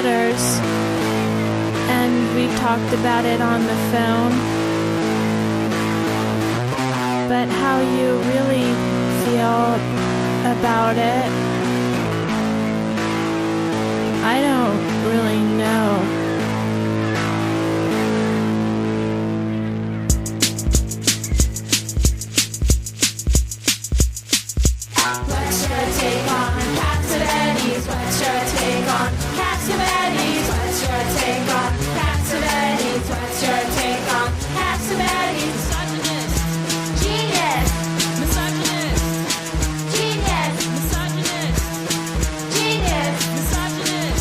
letters, and we talked about it on the phone. But how you really feel about it, I don't really know. What's your take on Cassidy's? What's your take on Cassidy's? What's your take on Cassidy's? What's your take on Cassidy's? Misogynist. Genius. Misogynist. Genius. Misogynist. Genius. Misogynist.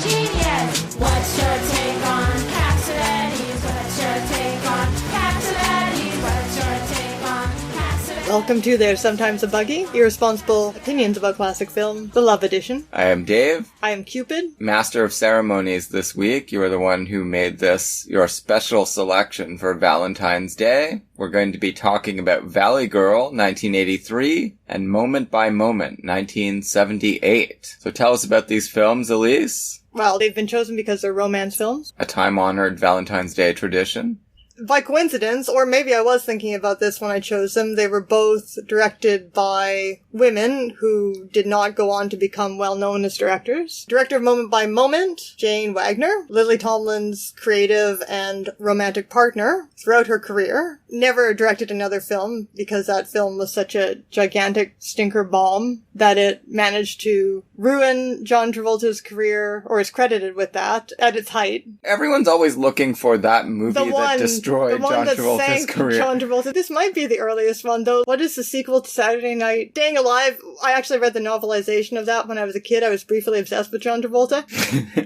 Genius. What's your take on Cassidy's? What's your take on Cassidy's? What's your take on Cassidy's? Welcome to There's Sometimes a Buggy, irresponsible opinions about classic film, the Love Edition. I am Dave, I am Cupid. Master of Ceremonies this week. You are the one who made this your special selection for Valentine's Day. We're going to be talking about Valley Girl, 1983, and Moment by Moment, 1978. So tell us about these films, Elise. Well, they've been chosen because they're romance films. A time-honored Valentine's Day tradition. By coincidence, or maybe I was thinking about this when I chose them, they were both directed by women who did not go on to become well-known as directors. Director of Moment by Moment, Jane Wagner, Lily Tomlin's creative and romantic partner throughout her career, never directed another film because that film was such a gigantic stinker bomb that it managed to ruin John Travolta's career, or is credited with that, at its height. Everyone's always looking for that movie that destroyed John Travolta's career. John Travolta. This might be the earliest one, though. What is the sequel to Saturday Night? Staying Alive. I actually read the novelization of that when I was a kid. I was briefly obsessed with John Travolta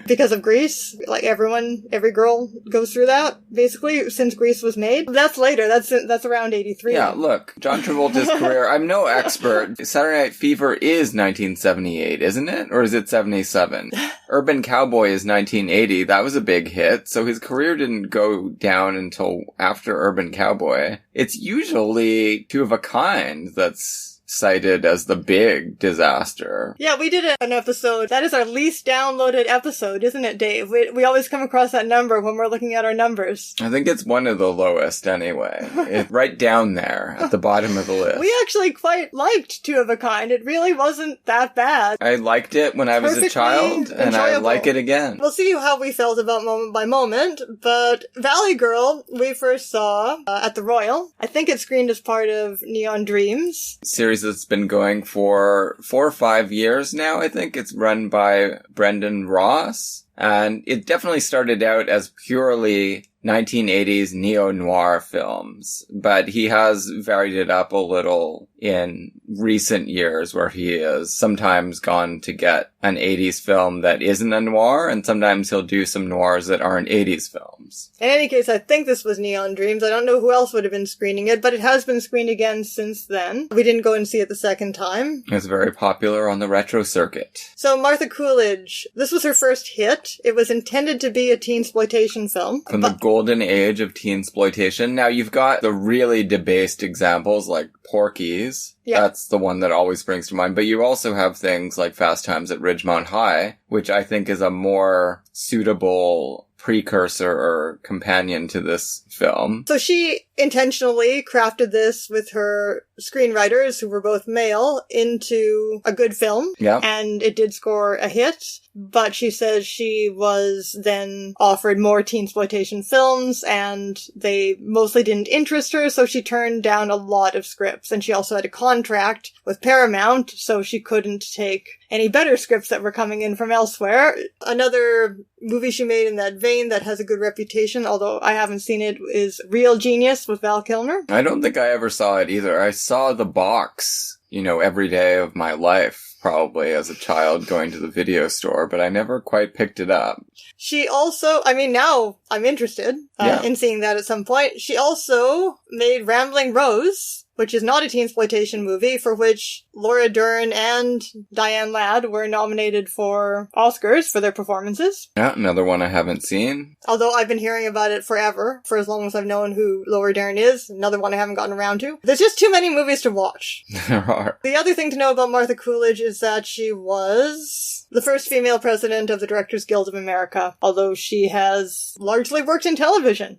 because of Grease. Like every girl goes through that, basically, since Grease was made. That's later. That's around 83. Yeah, look, John Travolta's career, I'm no expert. Saturday Night Fever is 1978, isn't it? Or is it 77? Urban Cowboy is 1980. That was a big hit, so his career didn't go down until after Urban Cowboy. It's usually Two of a Kind that's cited as the big disaster. Yeah, we did an episode. That is our least downloaded episode, isn't it, Dave? We always come across that number when we're looking at our numbers. I think it's one of the lowest anyway. It's right down there at the bottom of the list. We actually quite liked Two of a Kind. It really wasn't that bad. I liked it when I was a child, and I like it again. We'll see how we felt about Moment by Moment, but Valley Girl, we first saw at the Royal. I think it screened as part of Neon Dreams. Series that's been going for 4 or 5 years now, I think. It's run by Brendan Ross, and it definitely started out as purely 1980s neo-noir films, but he has varied it up a little in recent years, where he has sometimes gone to get an 80s film that isn't a noir, and sometimes he'll do some noirs that aren't 80s films. In any case, I think this was Neon Dreams. I don't know who else would have been screening it, but it has been screened again since then. We didn't go and see it the second time. It's very popular on the retro circuit. So Martha Coolidge, this was her first hit. It was intended to be a teensploitation film. From the golden age of teensploitation. Now you've got the really debased examples like Porky's. Yeah. That's the one that always springs to mind. But you also have things like Fast Times at Ridgemont High, which I think is a more suitable precursor or companion to this film. So she intentionally crafted this with her screenwriters, who were both male, into a good film. Yeah. And it did score a hit. But she says she was then offered more teensploitation films, and they mostly didn't interest her, so she turned down a lot of scripts. And she also had a contract with Paramount, so she couldn't take any better scripts that were coming in from elsewhere. Another movie she made in that vein that has a good reputation, although I haven't seen it, is Real Genius with Val Kilmer. I don't think I ever saw it either. I saw the box, every day of my life. Probably as a child going to the video store, but I never quite picked it up. She also, now I'm interested in seeing that at some point. She also made Rambling Rose which is not a teensploitation movie, for which Laura Dern and Diane Ladd were nominated for Oscars for their performances. Yeah, another one I haven't seen. Although I've been hearing about it forever, for as long as I've known who Laura Dern is. Another one I haven't gotten around to. There's just too many movies to watch. There are. The other thing to know about Martha Coolidge is that she was the first female president of the Directors Guild of America, although she has largely worked in television.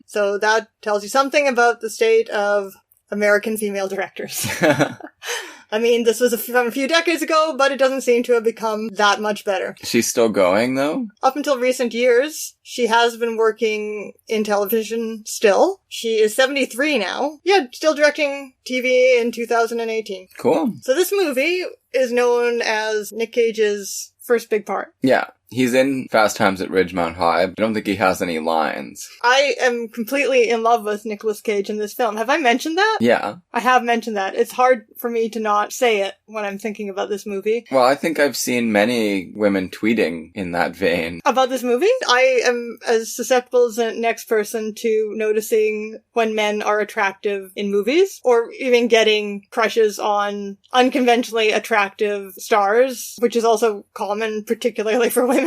So that tells you something about the state of American female directors. I mean, this was from a few decades ago, but it doesn't seem to have become that much better. She's still going, though? Up until recent years, she has been working in television still. She is 73 now. Yeah, still directing TV in 2018. Cool. So this movie is known as Nick Cage's first big part. Yeah. He's in Fast Times at Ridgemont High. I don't think he has any lines. I am completely in love with Nicolas Cage in this film. Have I mentioned that? Yeah. I have mentioned that. It's hard for me to not say it when I'm thinking about this movie. Well, I think I've seen many women tweeting in that vein. About this movie? I am as susceptible as the next person to noticing when men are attractive in movies, or even getting crushes on unconventionally attractive stars, which is also common, particularly for women.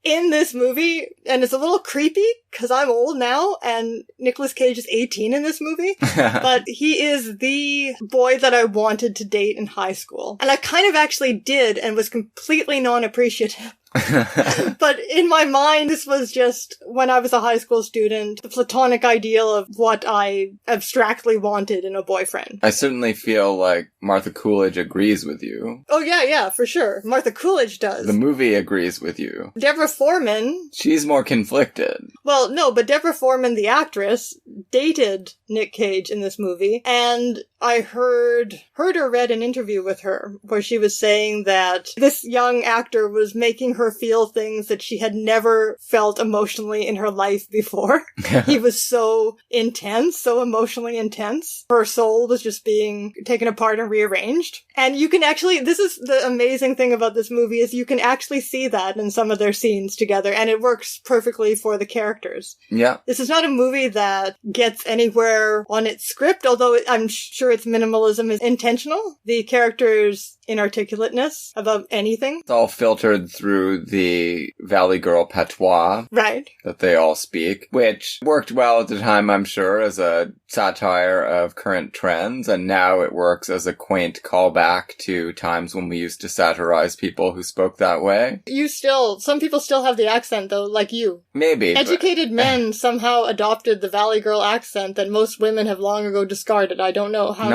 In this movie, and it's a little creepy because I'm old now and Nicolas Cage is 18 in this movie, but he is the boy that I wanted to date in high school. And I kind of actually did and was completely non-appreciative. But in my mind, this was just, when I was a high school student, the platonic ideal of what I abstractly wanted in a boyfriend. I certainly feel like Martha Coolidge agrees with you. Oh yeah, for sure. Martha Coolidge does. The movie agrees with you. Deborah Foreman... She's more conflicted. Well, no, but Deborah Foreman, the actress, dated Nick Cage in this movie, and I heard or read an interview with her where she was saying that this young actor was making her feel things that she had never felt emotionally in her life before. He was so intense, so emotionally intense. Her soul was just being taken apart and rearranged. And you can actually, this is the amazing thing about this movie, is you can actually see that in some of their scenes together, and it works perfectly for the characters. Yeah. This is not a movie that gets anywhere on its script, although I'm sure its minimalism is intentional. The characters' inarticulateness about anything. It's all filtered through the Valley Girl patois. Right. That they all speak, which worked well at the time, I'm sure, as a satire of current trends, and now it works as a quaint callback to times when we used to satirize people who spoke that way. Some people still have the accent, though, like you. Maybe. Educated men somehow adopted the Valley Girl accent that most women have long ago discarded. I don't know how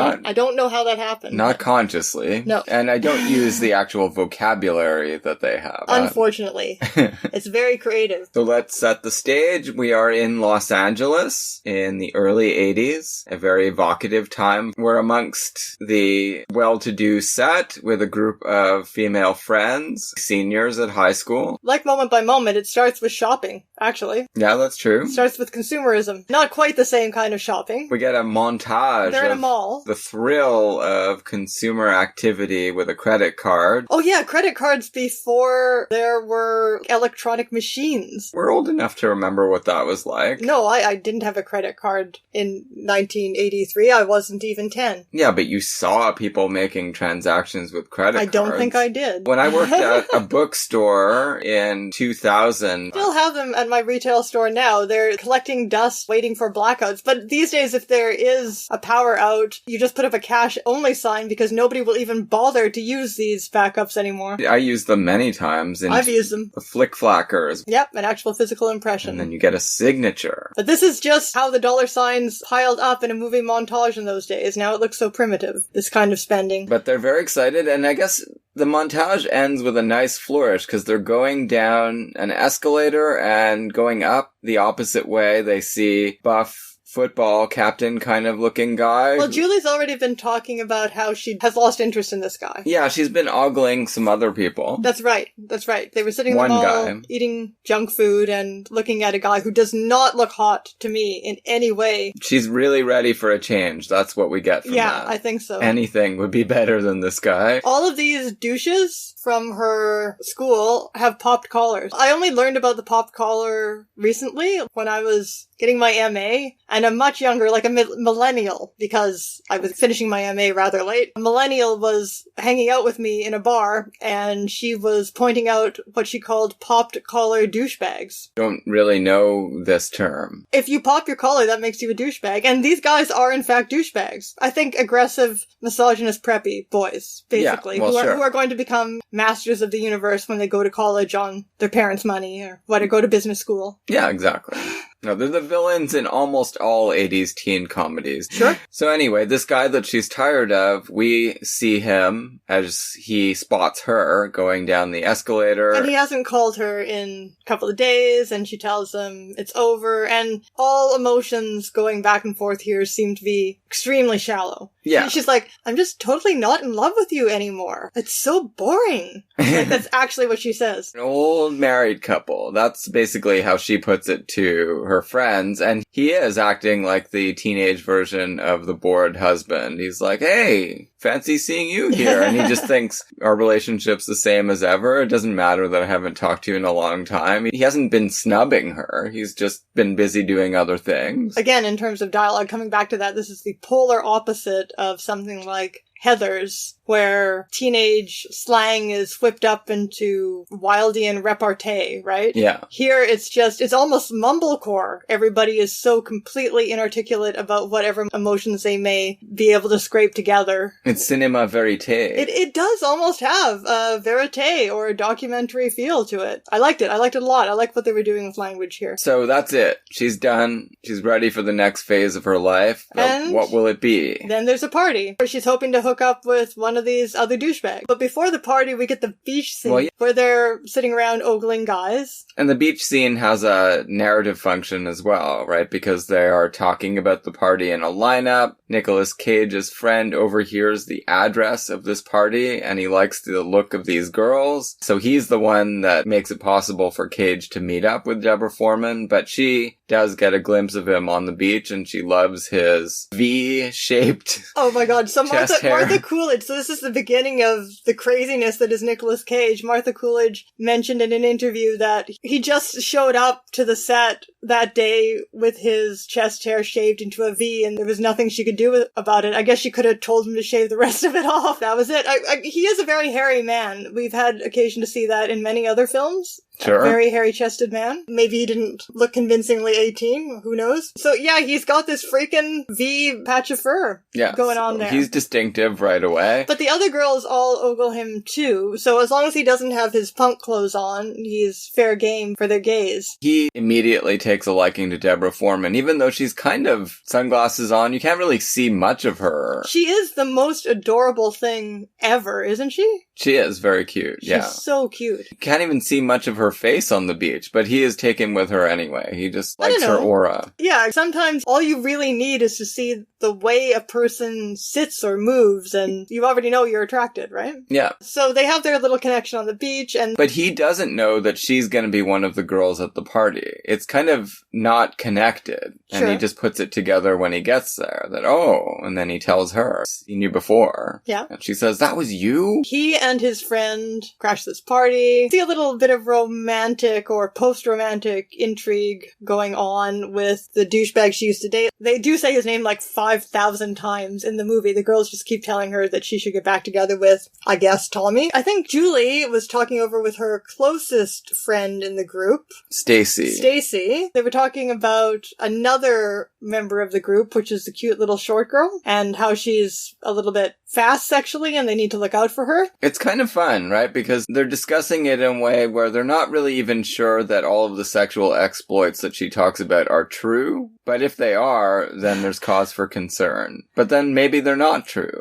that happened. Not consciously. No. And I don't use the actual vocabulary that they have. Unfortunately. It's very creative. So let's set the stage. We are in Los Angeles in the early 80s, a very evocative time. We're amongst the well-to-do set with a group of female friends, seniors at high school. Like Moment by Moment, it starts with shopping, actually. Yeah, that's true. It starts with consumerism. Not quite the same kind of shopping. We get a montage They're in a mall. The thrill of consumer activity with a credit card. Oh yeah, credit cards before there were electronic machines. We're old enough to remember what that was like. No, I didn't have a credit card in 1983. I wasn't even 10. Yeah, but you saw people making transactions with credit cards. I don't think I did. When I worked at a bookstore in 2000... Still have them at my retail store now. They're collecting dust, waiting for blackouts. But these days, if there is a power out, you just put up a cash-only sign because nobody will even bother to use these backups anymore. I used them many times. I've used them. The flick-flackers. Yep, an actual physical impression. And then you get a signature. But this is just how the dollar signs piled up in a movie montage in those days. Now it looks so primitive, this kind of spending. But they're very excited, and I guess the montage ends with a nice flourish because they're going down an escalator and going up the opposite way. They see buff football captain kind of looking guy. Well, Julie's already been talking about how she has lost interest in this guy. Yeah, she's been ogling some other people. That's right. They were sitting in the mall, eating junk food and looking at a guy who does not look hot to me in any way. She's really ready for a change. That's what we get from that. Yeah, I think so. Anything would be better than this guy. All of these douches from her school have popped collars. I only learned about the popped collar recently when I was getting my MA, and a much younger, like a millennial, because I was finishing my MA rather late. A millennial was hanging out with me in a bar, and she was pointing out what she called popped collar douchebags. Don't really know this term. If you pop your collar, that makes you a douchebag. And these guys are, in fact, douchebags. I think aggressive, misogynist, preppy boys, basically, who are going to become masters of the universe when they go to college on their parents' money or go to business school. Yeah, exactly. No, they're the villains in almost all 80s teen comedies. Sure. So anyway, this guy that she's tired of, we see him as he spots her going down the escalator. And he hasn't called her in a couple of days, and she tells him it's over, and all emotions going back and forth here seem to be extremely shallow. Yeah. She's like, I'm just totally not in love with you anymore. It's so boring. Like, that's actually what she says. An old married couple. That's basically how she puts it to her friends. And he is acting like the teenage version of the bored husband. He's like, hey, fancy seeing you here. And he just thinks our relationship's the same as ever. It doesn't matter that I haven't talked to you in a long time. He hasn't been snubbing her. He's just been busy doing other things. Again, in terms of dialogue, coming back to that, this is the polar opposite of something like Heathers, where teenage slang is whipped up into Wildian repartee, right? Yeah. Here it's almost mumblecore. Everybody is so completely inarticulate about whatever emotions they may be able to scrape together. It's cinema verite. It does almost have a verite or a documentary feel to it. I liked it. I liked it a lot. I like what they were doing with language here. So that's it. She's done. She's ready for the next phase of her life. And what will it be? Then there's a party where she's hoping to hook up with one of these other douchebags. But before the party, we get the beach scene where they're sitting around ogling guys. And the beach scene has a narrative function as well, right? Because they are talking about the party in a lineup. Nicolas Cage's friend overhears the address of this party, and he likes the look of these girls. So he's the one that makes it possible for Cage to meet up with Deborah Foreman, but she does get a glimpse of him on the beach, and she loves his V-shaped Oh my god, so Martha Coolidge, so this is the beginning of the craziness that is Nicolas Cage. Martha Coolidge mentioned in an interview that he just showed up to the set that day with his chest hair shaved into a V, and there was nothing she could do about it. I guess she could have told him to shave the rest of it off. That was it. He is a very hairy man. We've had occasion to see that in many other films. Sure. A very hairy-chested man. Maybe he didn't look convincingly 18. Who knows? So yeah, he's got this freaking V patch of fur going on there. He's distinctive right away. But the other girls all ogle him too. So as long as he doesn't have his punk clothes on, he's fair game for their gaze. He immediately takes a liking to Deborah Foreman, even though she's kind of sunglasses on. You can't really see much of her. She is the most adorable thing ever, isn't she? She is very cute, She's so cute. You can't even see much of her face on the beach, but he is taken with her anyway. He just likes her aura. Yeah, sometimes all you really need is to see the way a person sits or moves, and you already know you're attracted, right? Yeah. So they have their little connection on the beach, But he doesn't know that she's going to be one of the girls at the party. It's kind of not connected. Sure. And he just puts it together when he gets there, that, and then he tells her, he knew before. Yeah. And she says, that was you? He and his friend crash this party. See a little bit of romantic or post-romantic intrigue going on with the douchebag she used to date. They do say his name like 5,000 times in the movie. The girls just keep telling her that she should get back together with, I guess, Tommy. I think Julie was talking over with her closest friend in the group. Stacy. They were talking about another member of the group, which is the cute little short girl, and how she's a little bit fast sexually and they need to look out for her. It's kind of fun, right? Because they're discussing it in a way where they're not really even sure that all of the sexual exploits that she talks about are true. But if they are, then there's cause for concern. But then maybe they're not true.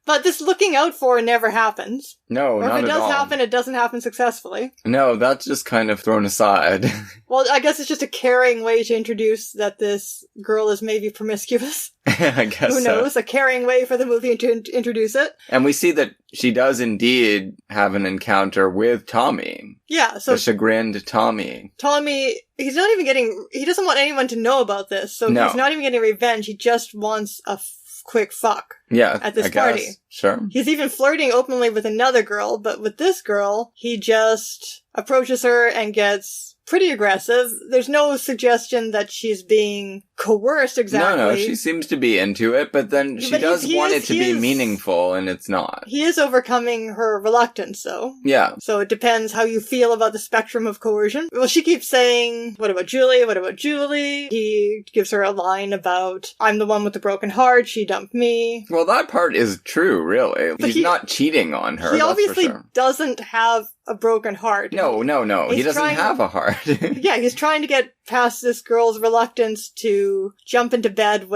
But this looking out for never happens. No, not at all. Or if it does happen, it doesn't happen successfully. No, that's just kind of thrown aside. Well, I guess it's just a caring way to introduce that this girl is maybe promiscuous. I guess Who knows? A caring way for the movie to introduce it. And we see that she does indeed have an encounter with Tommy. Yeah, so... the chagrined Tommy. Tommy, he doesn't want anyone to know about this, so no. He's not even getting revenge. He just wants a quick fuck. Yeah, at this I party. Guess. Sure. He's even flirting openly with another girl, but with this girl, he just approaches her and gets pretty aggressive. There's no suggestion that she's being coerced exactly. No, she seems to be into it, but then she does want it to be meaningful, and it's not. He is overcoming her reluctance, though. Yeah. So it depends how you feel about the spectrum of coercion. Well, she keeps saying, what about Julie? What about Julie? He gives her a line about, I'm the one with the broken heart, she dumped me. Well, that part is true, really. He's not cheating on her, He that's obviously for sure. doesn't have a broken heart. No. He doesn't have a heart. Yeah, he's trying to get past this girl's reluctance to jump into bed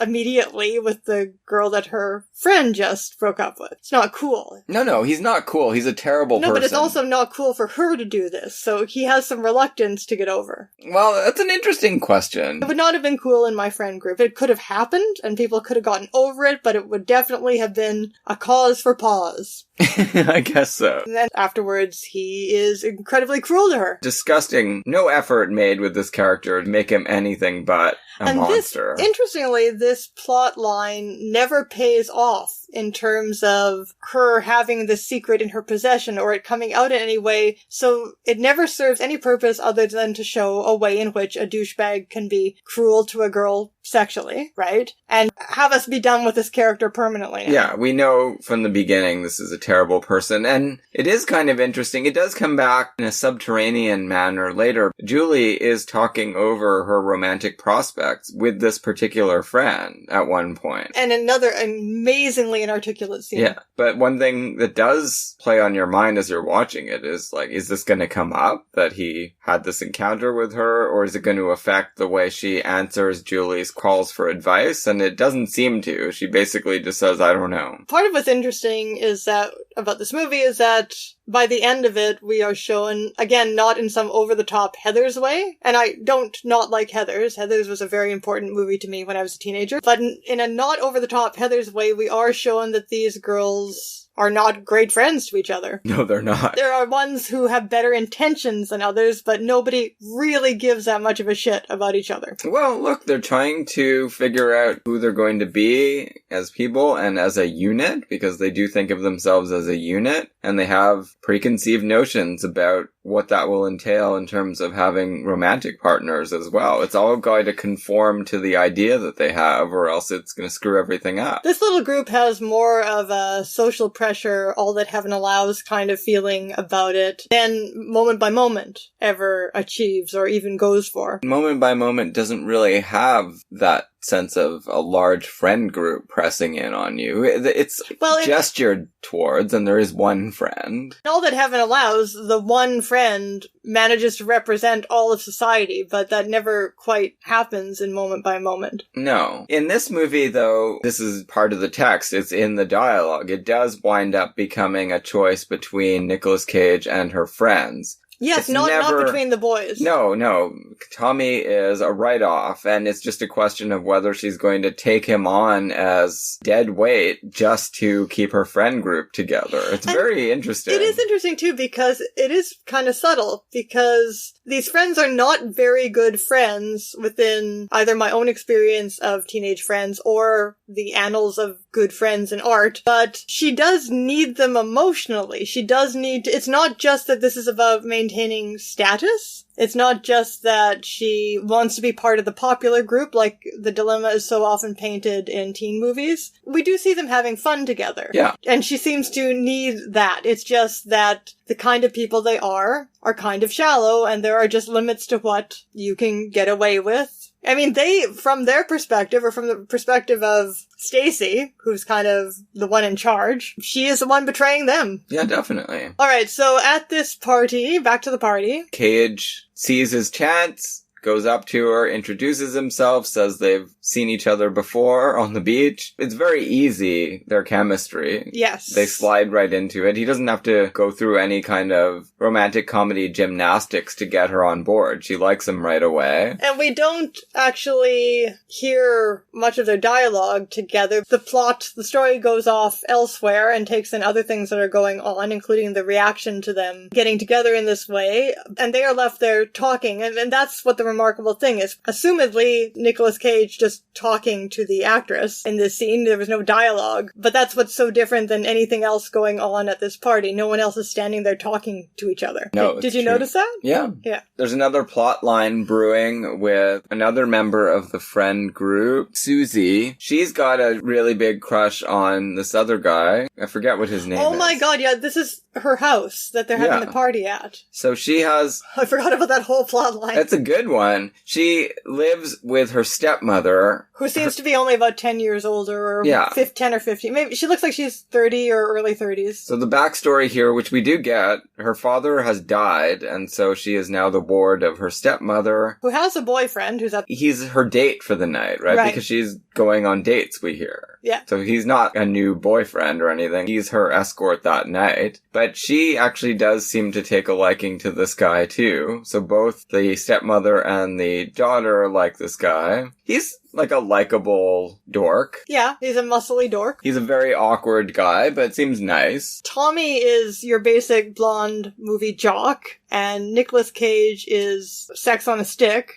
immediately with the girl that her friend just broke up with. It's not cool. No, he's not cool. He's a terrible person. No, but it's also not cool for her to do this, so he has some reluctance to get over. Well, that's an interesting question. It would not have been cool in my friend group. It could have happened, and people could have gotten over it, but it would definitely have been a cause for pause. I guess so. And then afterwards, he is incredibly cruel to her. Disgusting. No effort made with this character to make him anything but a monster. Interestingly, this plot line never pays off in terms of her having the secret in her possession or it coming out in any way, so it never serves any purpose other than to show a way in which a douchebag can be cruel to a girl sexually, right? And have us be done with this character permanently now. Yeah, we know from the beginning this is a terrible person, and it is kind of interesting. It does come back in a subterranean manner later. Julie is talking over her romantic prospects with this particular friend at one point. And another amazingly inarticulate scene. Yeah, but one thing that does play on your mind as you're watching it is like, is this going to come up that he had this encounter with her, or is it going to affect the way she answers Julie's calls for advice? And it doesn't seem to. She basically just says, I don't know. Part of what's interesting is that about this movie is that by the end of it, we are shown, again, not in some over-the-top Heathers way, and I don't not like Heathers. Heathers was a very important movie to me when I was a teenager, but in a not over-the-top Heathers way, we are shown that these girls are not great friends to each other. No, they're not. There are ones who have better intentions than others, but nobody really gives that much of a shit about each other. Well, look, they're trying to figure out who they're going to be as people and as a unit, because they do think of themselves as a unit, and they have preconceived notions about what that will entail in terms of having romantic partners as well. It's all going to conform to the idea that they have, or else it's going to screw everything up. This little group has more of a social pressure, all that heaven allows kind of feeling about it than Moment by Moment ever achieves or even goes for. Moment by Moment doesn't really have that sense of a large friend group pressing in on you. It's gestured towards, and there is one friend. All that heaven allows, the one friend manages to represent all of society, but that never quite happens in Moment by Moment. No. In this movie, though, this is part of the text. It's in the dialogue. It does wind up becoming a choice between Nicolas Cage and her friends. Yes, not between the boys. No. Tommy is a write-off, and it's just a question of whether she's going to take him on as dead weight just to keep her friend group together. It's very interesting. It is interesting, too, because it is kind of subtle, because these friends are not very good friends within either my own experience of teenage friends or the annals of good friends in art, but she does need them emotionally. She does need to, it's not just that this is about maintaining status. It's not just that she wants to be part of the popular group, like the dilemma is so often painted in teen movies. We do see them having fun together. Yeah. And she seems to need that. It's just that the kind of people they are kind of shallow, and there are just limits to what you can get away with. I mean, they, from their perspective, or from the perspective of Stacy, who's kind of the one in charge, she is the one betraying them. Yeah, definitely. Alright, so at this party, back to the party. Cage sees his chance, goes up to her, introduces himself, says they've seen each other before on the beach. It's very easy, their chemistry. Yes. They slide right into it. He doesn't have to go through any kind of romantic comedy gymnastics to get her on board. She likes him right away. And we don't actually hear much of their dialogue together. The story goes off elsewhere and takes in other things that are going on, including the reaction to them getting together in this way. And they are left there talking. And that's what the remarkable thing is, assumedly, Nicolas Cage just talking to the actress in this scene. There was no dialogue. But that's what's so different than anything else going on at this party. No one else is standing there talking to each other. No, Did you notice that? Yeah. Yeah. There's another plot line brewing with another member of the friend group, Susie. She's got a really big crush on this other guy. I forget what his name is. Oh my god, yeah, this is her house that they're having the party at. So she has... I forgot about that whole plot line. That's a good one. She lives with her stepmother. Who seems to be only about 10 years older, or 10 or 15. Maybe she looks like she's 30 or early 30s. So the backstory here, which we do get, her father has died, and so she is now the ward of her stepmother. Who has a boyfriend who's up... He's her date for the night, right? Because she's going on dates, we hear. Yeah. So he's not a new boyfriend or anything. He's her escort that night. But she actually does seem to take a liking to this guy, too. So both the stepmother and the daughter like this guy. He's like a likable dork. Yeah, he's a muscly dork. He's a very awkward guy, but seems nice. Tommy is your basic blonde movie jock, and Nicolas Cage is sex on a stick.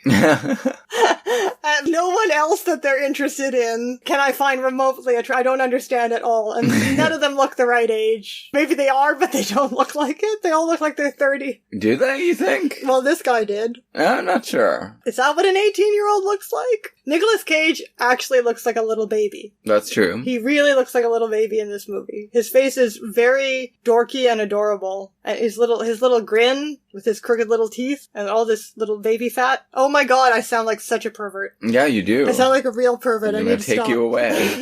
And no one else that they're interested in can I find remotely attractive. I don't understand at all. And none of them look the right age. Maybe they are, but they don't look like it. They all look like they're 30. Do they, you think? Well, this guy did. I'm not sure. Is that what an 18-year-old looks like? Nicolas Cage actually looks like a little baby. That's true. He really looks like a little baby in this movie. His face is very dorky and adorable. And his little grin with his crooked little teeth and all this little baby fat. Oh my god, I sound like such a pervert. Yeah, you do. I sound like a real pervert. I'm going to take you away.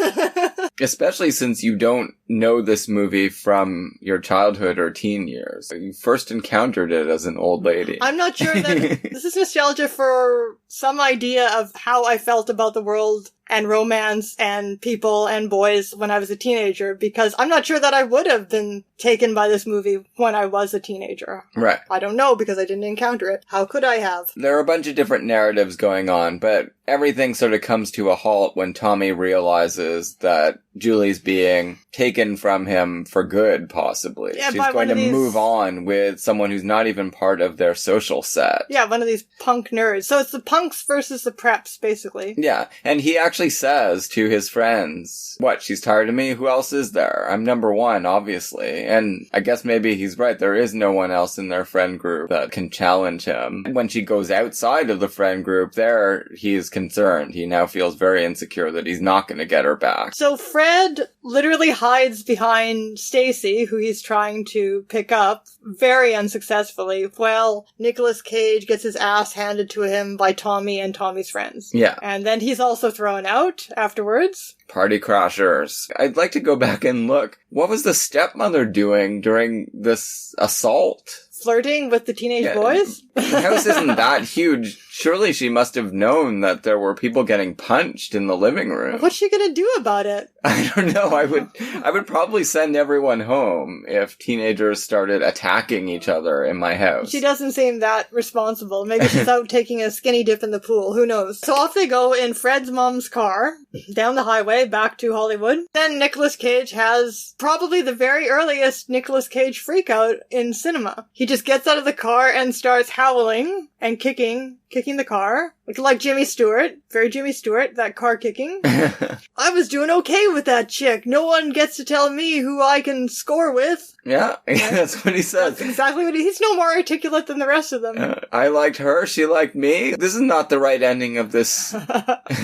Especially since you don't know this movie from your childhood or teen years. You first encountered it as an old lady. I'm not sure that this is nostalgia for some idea of how I felt about the world and romance and people and boys when I was a teenager, because I'm not sure that I would have been taken by this movie when I was a teenager. Right. I don't know, because I didn't encounter it. How could I have? There are a bunch of different narratives going on, but everything sort of comes to a halt when Tommy realizes that Julie's being taken from him for good, possibly. Yeah, she's going to move on with someone who's not even part of their social set. Yeah, one of these punk nerds. So it's the punks versus the preps, basically. Yeah, and he actually says to his friends, what, she's tired of me? Who else is there? I'm number one, obviously. And I guess maybe he's right. There is no one else in their friend group that can challenge him. When she goes outside of the friend group, there he is concerned. He now feels very insecure that he's not going to get her back. So Fred literally hides behind Stacy, who he's trying to pick up, very unsuccessfully, while Nicolas Cage gets his ass handed to him by Tommy and Tommy's friends. Yeah. And then he's also thrown out afterwards. Party crashers. I'd like to go back and look. What was the stepmother doing during this assault? Flirting with the teenage boys? The house isn't that huge. Surely she must have known that there were people getting punched in the living room. What's she gonna do about it? I don't know. I would probably send everyone home if teenagers started attacking each other in my house. She doesn't seem that responsible. Maybe she's out taking a skinny dip in the pool. Who knows? So off they go in Fred's mom's car, down the highway, back to Hollywood. Then Nicolas Cage has probably the very earliest Nicolas Cage freakout in cinema. He just gets out of the car and starts howling and kicking the car. Like Jimmy Stewart. Very Jimmy Stewart, that car kicking. I was doing okay with that chick. No one gets to tell me who I can score with. Yeah, that's what he says. That's exactly what he's no more articulate than the rest of them. I liked her, she liked me. This is not the right ending of this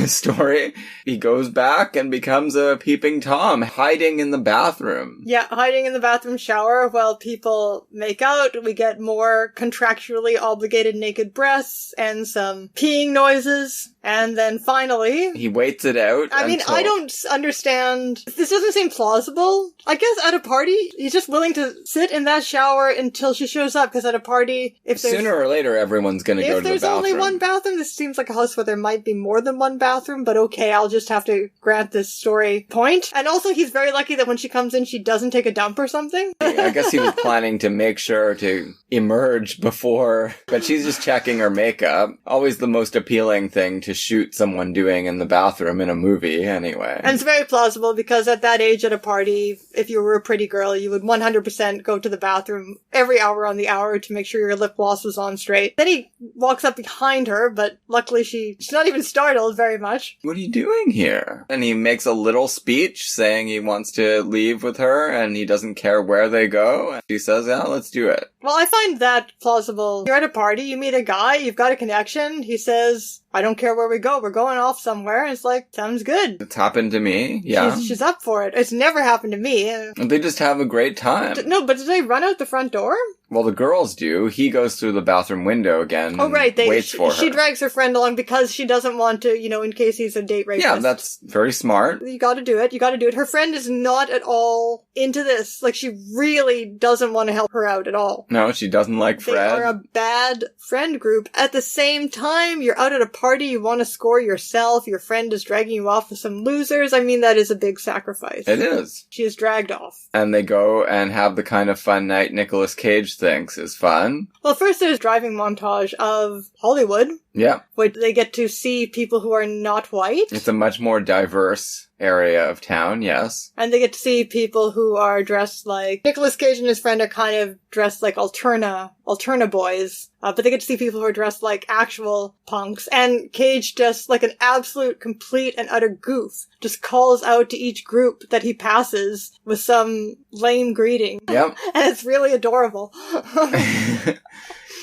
story. He goes back and becomes a peeping Tom, hiding in the bathroom. Yeah, hiding in the bathroom shower while people make out. We get more contractually obligated naked breasts and some peeing noises. And then finally... he waits it out. I mean, I don't understand. This doesn't seem plausible. I guess at a party, he's just willing to sit in that shower until she shows up, because at a party, if there's... sooner or later, everyone's going to go to the bathroom. If there's only one bathroom, this seems like a house where there might be more than one bathroom, but okay, I'll just have to grant this story point. And also, he's very lucky that when she comes in, she doesn't take a dump or something. I guess he was planning to make sure to emerge before, but she's just checking her makeup. Always the most appealing thing to shoot someone doing in the bathroom in a movie, anyway. And it's very plausible, because at that age at a party, if you were a pretty girl, you would 100% go to the bathroom every hour on the hour to make sure your lip gloss was on straight. Then he walks up behind her, but luckily she's not even startled very much. What are you doing here? And he makes a little speech saying he wants to leave with her and he doesn't care where they go. And she says, yeah, let's do it. Well, I find that plausible. You're at a party, you meet a guy, you've got a connection. He says, I don't care where we go, we're going off somewhere. And it's like, sounds good. It's happened to me, yeah. She's up for it. It's never happened to me. They just have a great time. No, but did they run out the front door? Well, the girls do. He goes through the bathroom window again. Oh, right. Waits for her. She drags her friend along because she doesn't want to, in case he's a date rapist. Yeah, that's very smart. You gotta do it. Her friend is not at all into this. Like, she really doesn't want to help her out at all. No, she doesn't like Fred. They are a bad friend group. At the same time, you're out at a party, you want to score yourself, your friend is dragging you off with some losers. I mean, that is a big sacrifice. It is. She is dragged off. And they go and have the kind of fun night Nicolas Cage thinks is fun. Well, first there's driving montage of Hollywood. Yeah. Where they get to see people who are not white. It's a much more diverse area of town, yes. And they get to see people who are dressed like... Nicolas Cage and his friend are kind of dressed like Alterna boys. But they get to see people who are dressed like actual punks. And Cage, just like an absolute, complete, and utter goof, just calls out to each group that he passes with some lame greeting. Yep. And it's really adorable.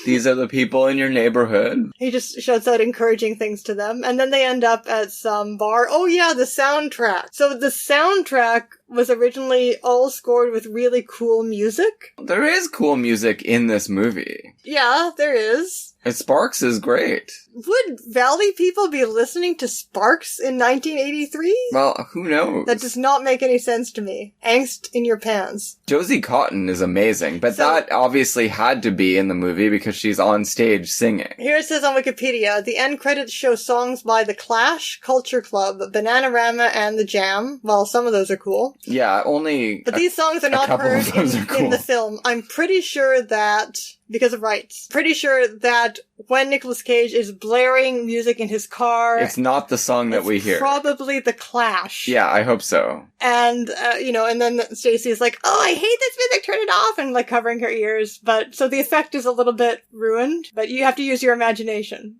These are the people in your neighborhood. He just shouts out encouraging things to them. And then they end up at some bar. Oh yeah, the soundtrack. So the soundtrack was originally all scored with really cool music. There is cool music in this movie. Yeah, there is. And Sparks is great. Would Valley people be listening to Sparks in 1983? Well, who knows? That does not make any sense to me. Angst in your pants. Josie Cotton is amazing, but that obviously had to be in the movie because she's on stage singing. Here it says on Wikipedia, the end credits show songs by The Clash, Culture Club, Bananarama, and The Jam. Well, some of those are cool. Yeah, only... But these songs are not heard in the film. I'm pretty sure that... Because of rights. Pretty sure that when Nicolas Cage is blaring music in his car... It's not the song that we hear. Probably The Clash. Yeah, I hope so. And, and then Stacey is like, oh, I hate this music, turn it off, and like covering her ears. But, so the effect is a little bit ruined, but you have to use your imagination.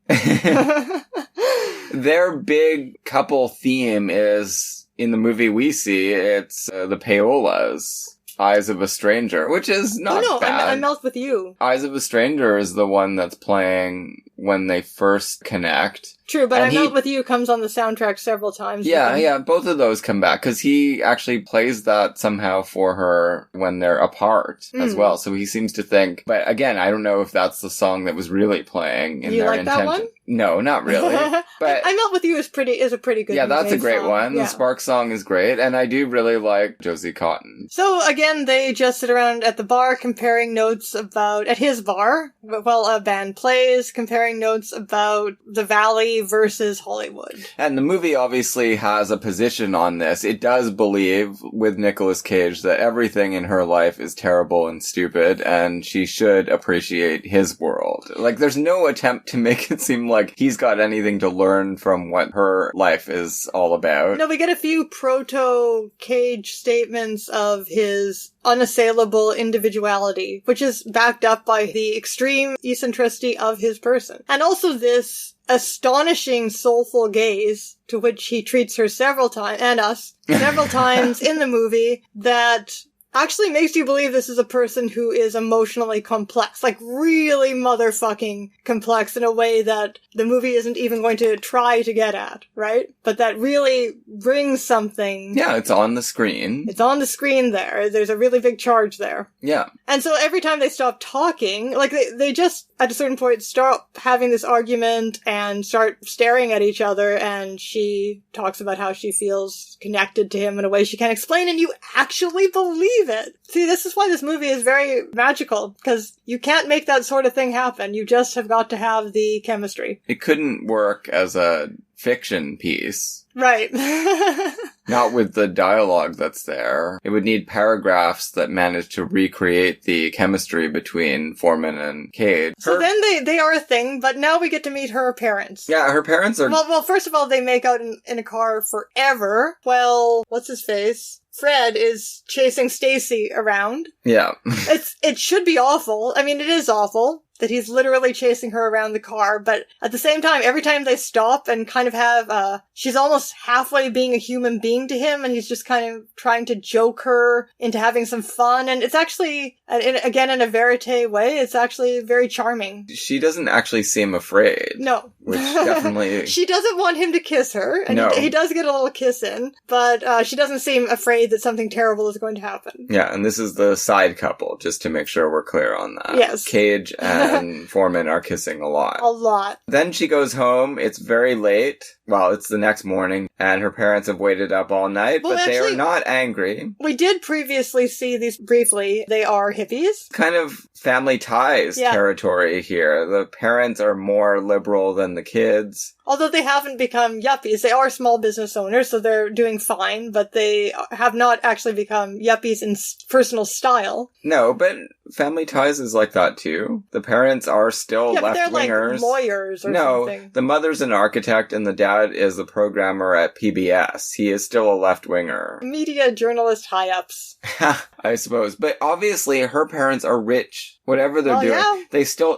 Their big couple theme is, in the movie we see, it's the Paolas. Eyes of a Stranger, which is not bad. I melt with you. Eyes of a Stranger is the one that's playing when they first connect. True, but I Melt With You comes on the soundtrack several times. Yeah, both of those come back, because he actually plays that somehow for her when they're apart as well, so he seems to think, but again, I don't know if that's the song that was really playing in their intention. You like that one? No, not really. But I Melt With You is a pretty good Yeah, that's a great song. one. Yeah. The Spark song is great, and I do really like Josie Cotton. So again, they just sit around at the bar comparing notes at his bar, while a band plays, comparing notes about the Valley versus Hollywood. And the movie obviously has a position on this. It does believe, with Nicolas Cage, that everything in her life is terrible and stupid, and she should appreciate his world. Like, there's no attempt to make it seem like he's got anything to learn from what her life is all about. No, we get a few proto-Cage statements of his unassailable individuality, which is backed up by the extreme eccentricity of his person. And also this astonishing soulful gaze to which he treats her several times, and us, several times in the movie, that actually makes you believe this is a person who is emotionally complex. Like, really motherfucking complex in a way that the movie isn't even going to try to get at, right? But that really brings something. Yeah, it's on the screen. It's on the screen there. There's a really big charge there. Yeah. And so every time they stop talking, like, they just, at a certain point, stop having this argument and start staring at each other, and she talks about how she feels connected to him in a way she can't explain, and you actually believe it. See, this is why this movie is very magical, because you can't make that sort of thing happen. You just have got to have the chemistry. It couldn't work as a fiction piece. Right. Not with the dialogue that's there. It would need paragraphs that manage to recreate the chemistry between Foreman and Cage. So then they are a thing, but now we get to meet her parents. Yeah, her parents are... Well, first of all, they make out in a car forever. Well, what's his face? Fred is chasing Stacy around. Yeah. It should be awful. I mean, it is awful that he's literally chasing her around the car, but at the same time, every time they stop and kind of have, she's almost halfway being a human being to him, and he's just kind of trying to joke her into having some fun, and it's actually, again, in a verite way, it's actually very charming. She doesn't actually seem afraid. No. Which definitely... She doesn't want him to kiss her, and no. he does get a little kiss in, but she doesn't seem afraid that something terrible is going to happen. Yeah, and this is the side couple, just to make sure we're clear on that. Yes. Cage and Foreman are kissing a lot. A lot. Then she goes home. It's very late. Well, it's the next morning, and her parents have waited up all night, but they are not angry. We did previously see these briefly. They are hippies. Kind of family ties territory here. The parents are more liberal than the kids. Although they haven't become yuppies. They are small business owners, so they're doing fine, but they have not actually become yuppies in personal style. No, but family ties is like that too. The parents are still left-wingers. But they're like lawyers or something. No, the mother's an architect and the dad is a programmer at PBS. He is still a left-winger. Media journalist high-ups. I suppose. But obviously her parents are rich. Whatever they're doing,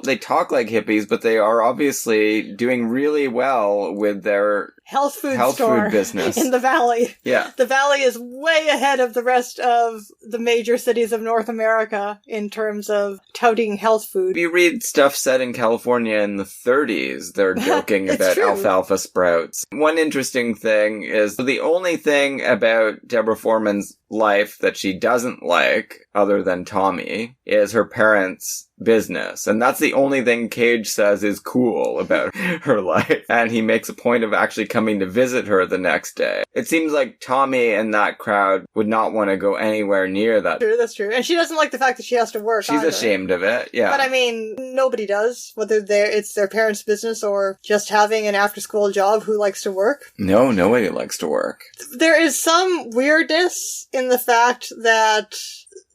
they talk like hippies, but they are obviously doing really well with their health food business in the Valley. Yeah. The Valley is way ahead of the rest of the major cities of North America in terms of touting health food. If you read stuff set in California in the 30s, they're joking about alfalfa sprouts. One interesting thing is the only thing about Deborah Foreman's life that she doesn't like, other than Tommy, is her parents' business. And that's the only thing Cage says is cool about her life. And he makes a point of actually coming to visit her the next day. It seems like Tommy and that crowd would not want to go anywhere near that. That's true. And she doesn't like the fact that she has to work. She's ashamed of it, yeah. But I mean, nobody does, whether it's their parents' business or just having an after-school job. Who likes to work? No, nobody likes to work. There is some weirdness in the fact that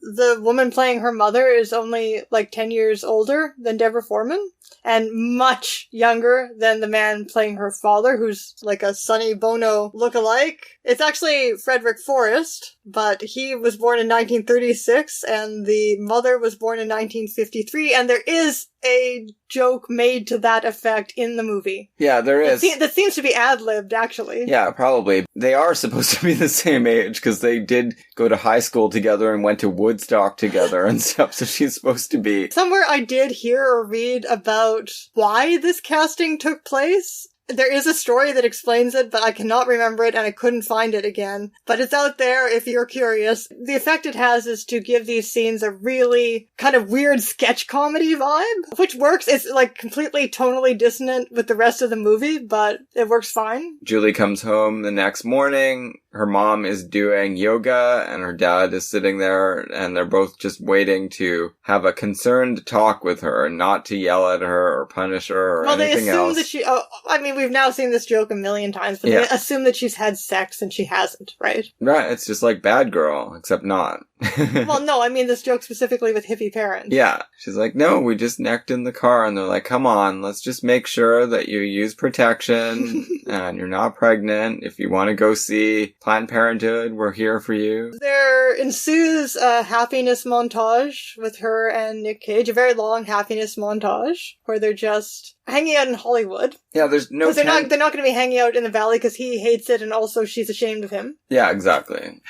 the woman playing her mother is only like 10 years older than Deborah Foreman and much younger than the man playing her father, who's like a Sonny Bono lookalike. It's actually Frederick Forrest, but he was born in 1936 and the mother was born in 1953, and there is a joke made to that effect in the movie. Yeah, there is. That seems to be ad-libbed, actually. Yeah, probably. They are supposed to be the same age, because they did go to high school together and went to Woodstock together and stuff, so she's supposed to be... Somewhere I did hear or read about why this casting took place. There is a story that explains it, but I cannot remember it and I couldn't find it again. But it's out there if you're curious. The effect it has is to give these scenes a really kind of weird sketch comedy vibe, which works. It's like completely tonally dissonant with the rest of the movie, but it works fine. Julie comes home the next morning. Her mom is doing yoga and her dad is sitting there, and they're both just waiting to have a concerned talk with her, not to yell at her or punish her or anything else. They assume that we've now seen this joke a million times, but they assume that she's had sex and she hasn't, right? Right, it's just like Bad Girl, except not. Well, no, I mean this joke specifically with hippie parents. Yeah. She's like, no, we just necked in the car. And they're like, come on, let's just make sure that you use protection and you're not pregnant. If you want to go see Planned Parenthood, we're here for you. There ensues a happiness montage with her and Nick Cage, a very long happiness montage where they're just hanging out in Hollywood. Yeah, there's no... They're not going to be hanging out in the Valley because he hates it and also she's ashamed of him. Yeah, exactly.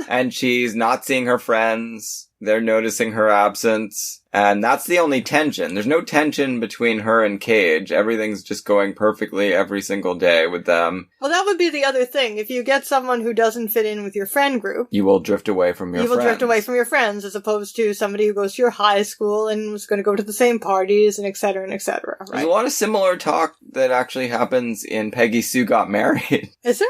And she's not seeing her friends. They're noticing her absence. And that's the only tension. There's no tension between her and Cage. Everything's just going perfectly every single day with them. Well, that would be the other thing. If you get someone who doesn't fit in with your friend group, you will drift away from your friends. You will drift away from your friends, as opposed to somebody who goes to your high school and was going to go to the same parties and et cetera, right? There's a lot of similar talk that actually happens in Peggy Sue Got Married. Is there?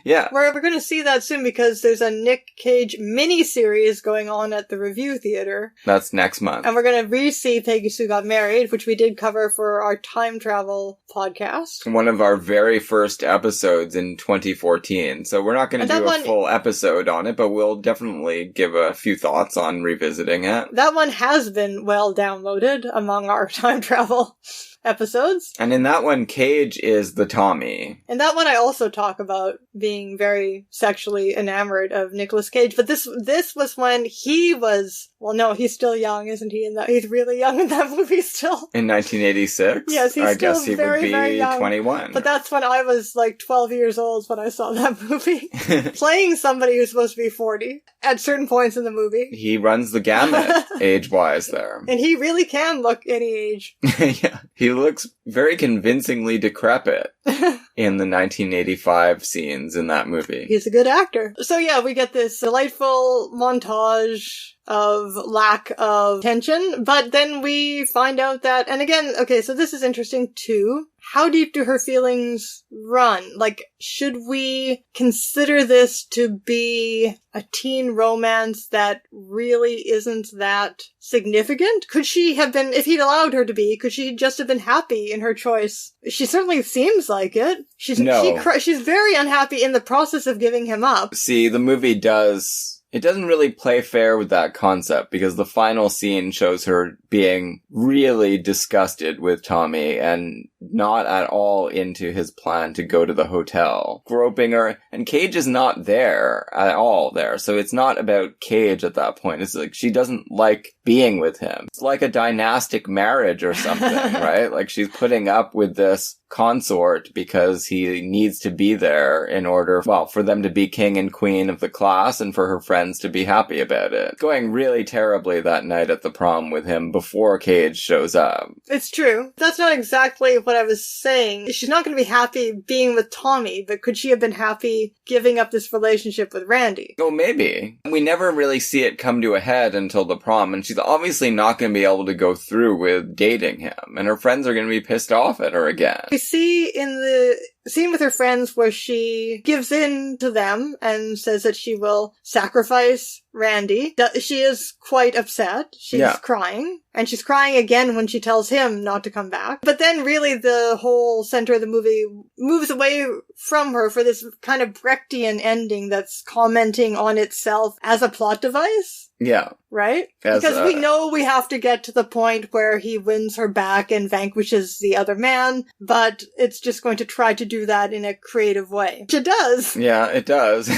Yeah. We're going to see that soon because there's a Nick Cage mini-series going on at the Review Theater. That's next month. And we're going to re-see Peggy Sue Got Married, which we did cover for our time travel podcast. One of our very first episodes in 2014. So we're not going to do a full episode on it, but we'll definitely give a few thoughts on revisiting it. That one has been well downloaded among our time travel episodes. And in that one, Cage is the Tommy. In that one, I also talk about being very sexually enamored of Nicolas Cage. But this was when he was... Well, no, he's still young, isn't he? He's really young in that movie still. In 1986? Yes, he's I still guess he very, would be very young. 21. But that's when I was like 12 years old when I saw that movie. Playing somebody who's supposed to be 40 at certain points in the movie. He runs the gamut, age-wise, there. And he really can look any age. Yeah, he looks very convincingly decrepit in the 1985 scenes in that movie. He's a good actor. So yeah, we get this delightful montage of lack of tension, but then we find out that, and again, okay, so this is interesting too. How deep do her feelings run? Like, should we consider this to be a teen romance that really isn't that significant? Could she have been, if he'd allowed her to be, could she just have been happy in her choice? She certainly seems like it. She's very unhappy in the process of giving him up. See, the movie it doesn't really play fair with that concept because the final scene shows her being really disgusted with Tommy and not at all into his plan to go to the hotel, groping her, and Cage is not there at all there. So it's not about Cage at that point. It's like she doesn't like being with him. It's like a dynastic marriage or something, right? Like she's putting up with this consort because he needs to be there in order, well, for them to be king and queen of the class and for her friends to be happy about it. Going really terribly that night at the prom with him before Cage shows up. It's true. That's not exactly what I was saying. She's not going to be happy being with Tommy, but could she have been happy giving up this relationship with Randy? Oh, maybe. We never really see it come to a head until the prom, and she's obviously not going to be able to go through with dating him, and her friends are going to be pissed off at her again. We see in the scene with her friends where she gives in to them and says that she will sacrifice Randy. She is quite upset. She's crying. And she's crying again when she tells him not to come back. But then really the whole center of the movie moves away from her for this kind of Brechtian ending that's commenting on itself as a plot device. Yeah. Right? Because we know we have to get to the point where he wins her back and vanquishes the other man, but it's just going to try to do that in a creative way. Which it does. Yeah, it does.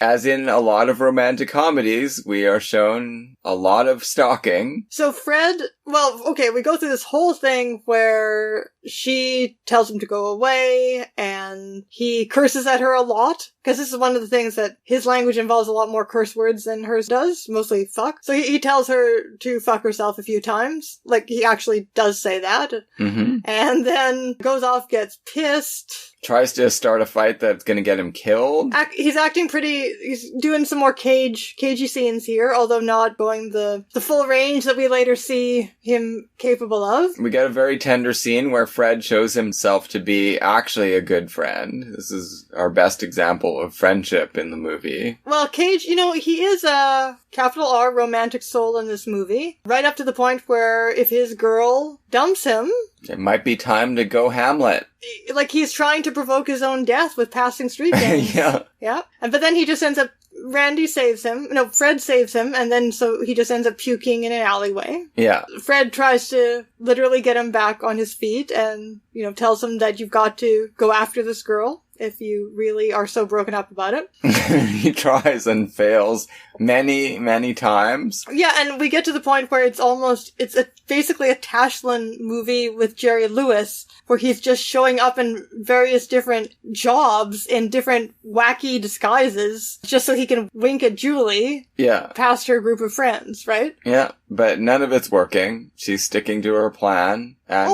As in a lot of romantic comedies, we are shown a lot of stalking. So Fred, well, okay, we go through this whole thing where she tells him to go away and he curses at her a lot. Because this is one of the things that his language involves a lot more curse words than hers does. Mostly fuck. So he tells her to fuck herself a few times. Like, he actually does say that. Mm-hmm. And then goes off, gets pissed. Tries to start a fight that's going to get him killed. He's acting he's doing some more cagey scenes here, although not going the full range that we later see him capable of. We get a very tender scene where Fred shows himself to be actually a good friend. This is our best example of friendship in the movie. Well, Cage, he is a capital R romantic soul in this movie. Right up to the point where if his girl dumps him, it might be time to go Hamlet. Like he's trying to provoke his own death with passing street gangs. Yeah. But then he just ends up, Fred saves him, and then so he just ends up puking in an alleyway. Yeah. Fred tries to literally get him back on his feet and, tells him that you've got to go after this girl if you really are so broken up about it. He tries and fails many, many times. Yeah, and we get to the point where it's basically a Tashlin movie with Jerry Lewis, where he's just showing up in various different jobs in different wacky disguises, just so he can wink at Julie. Yeah. Past her group of friends, right? Yeah, but none of it's working. She's sticking to her plan. And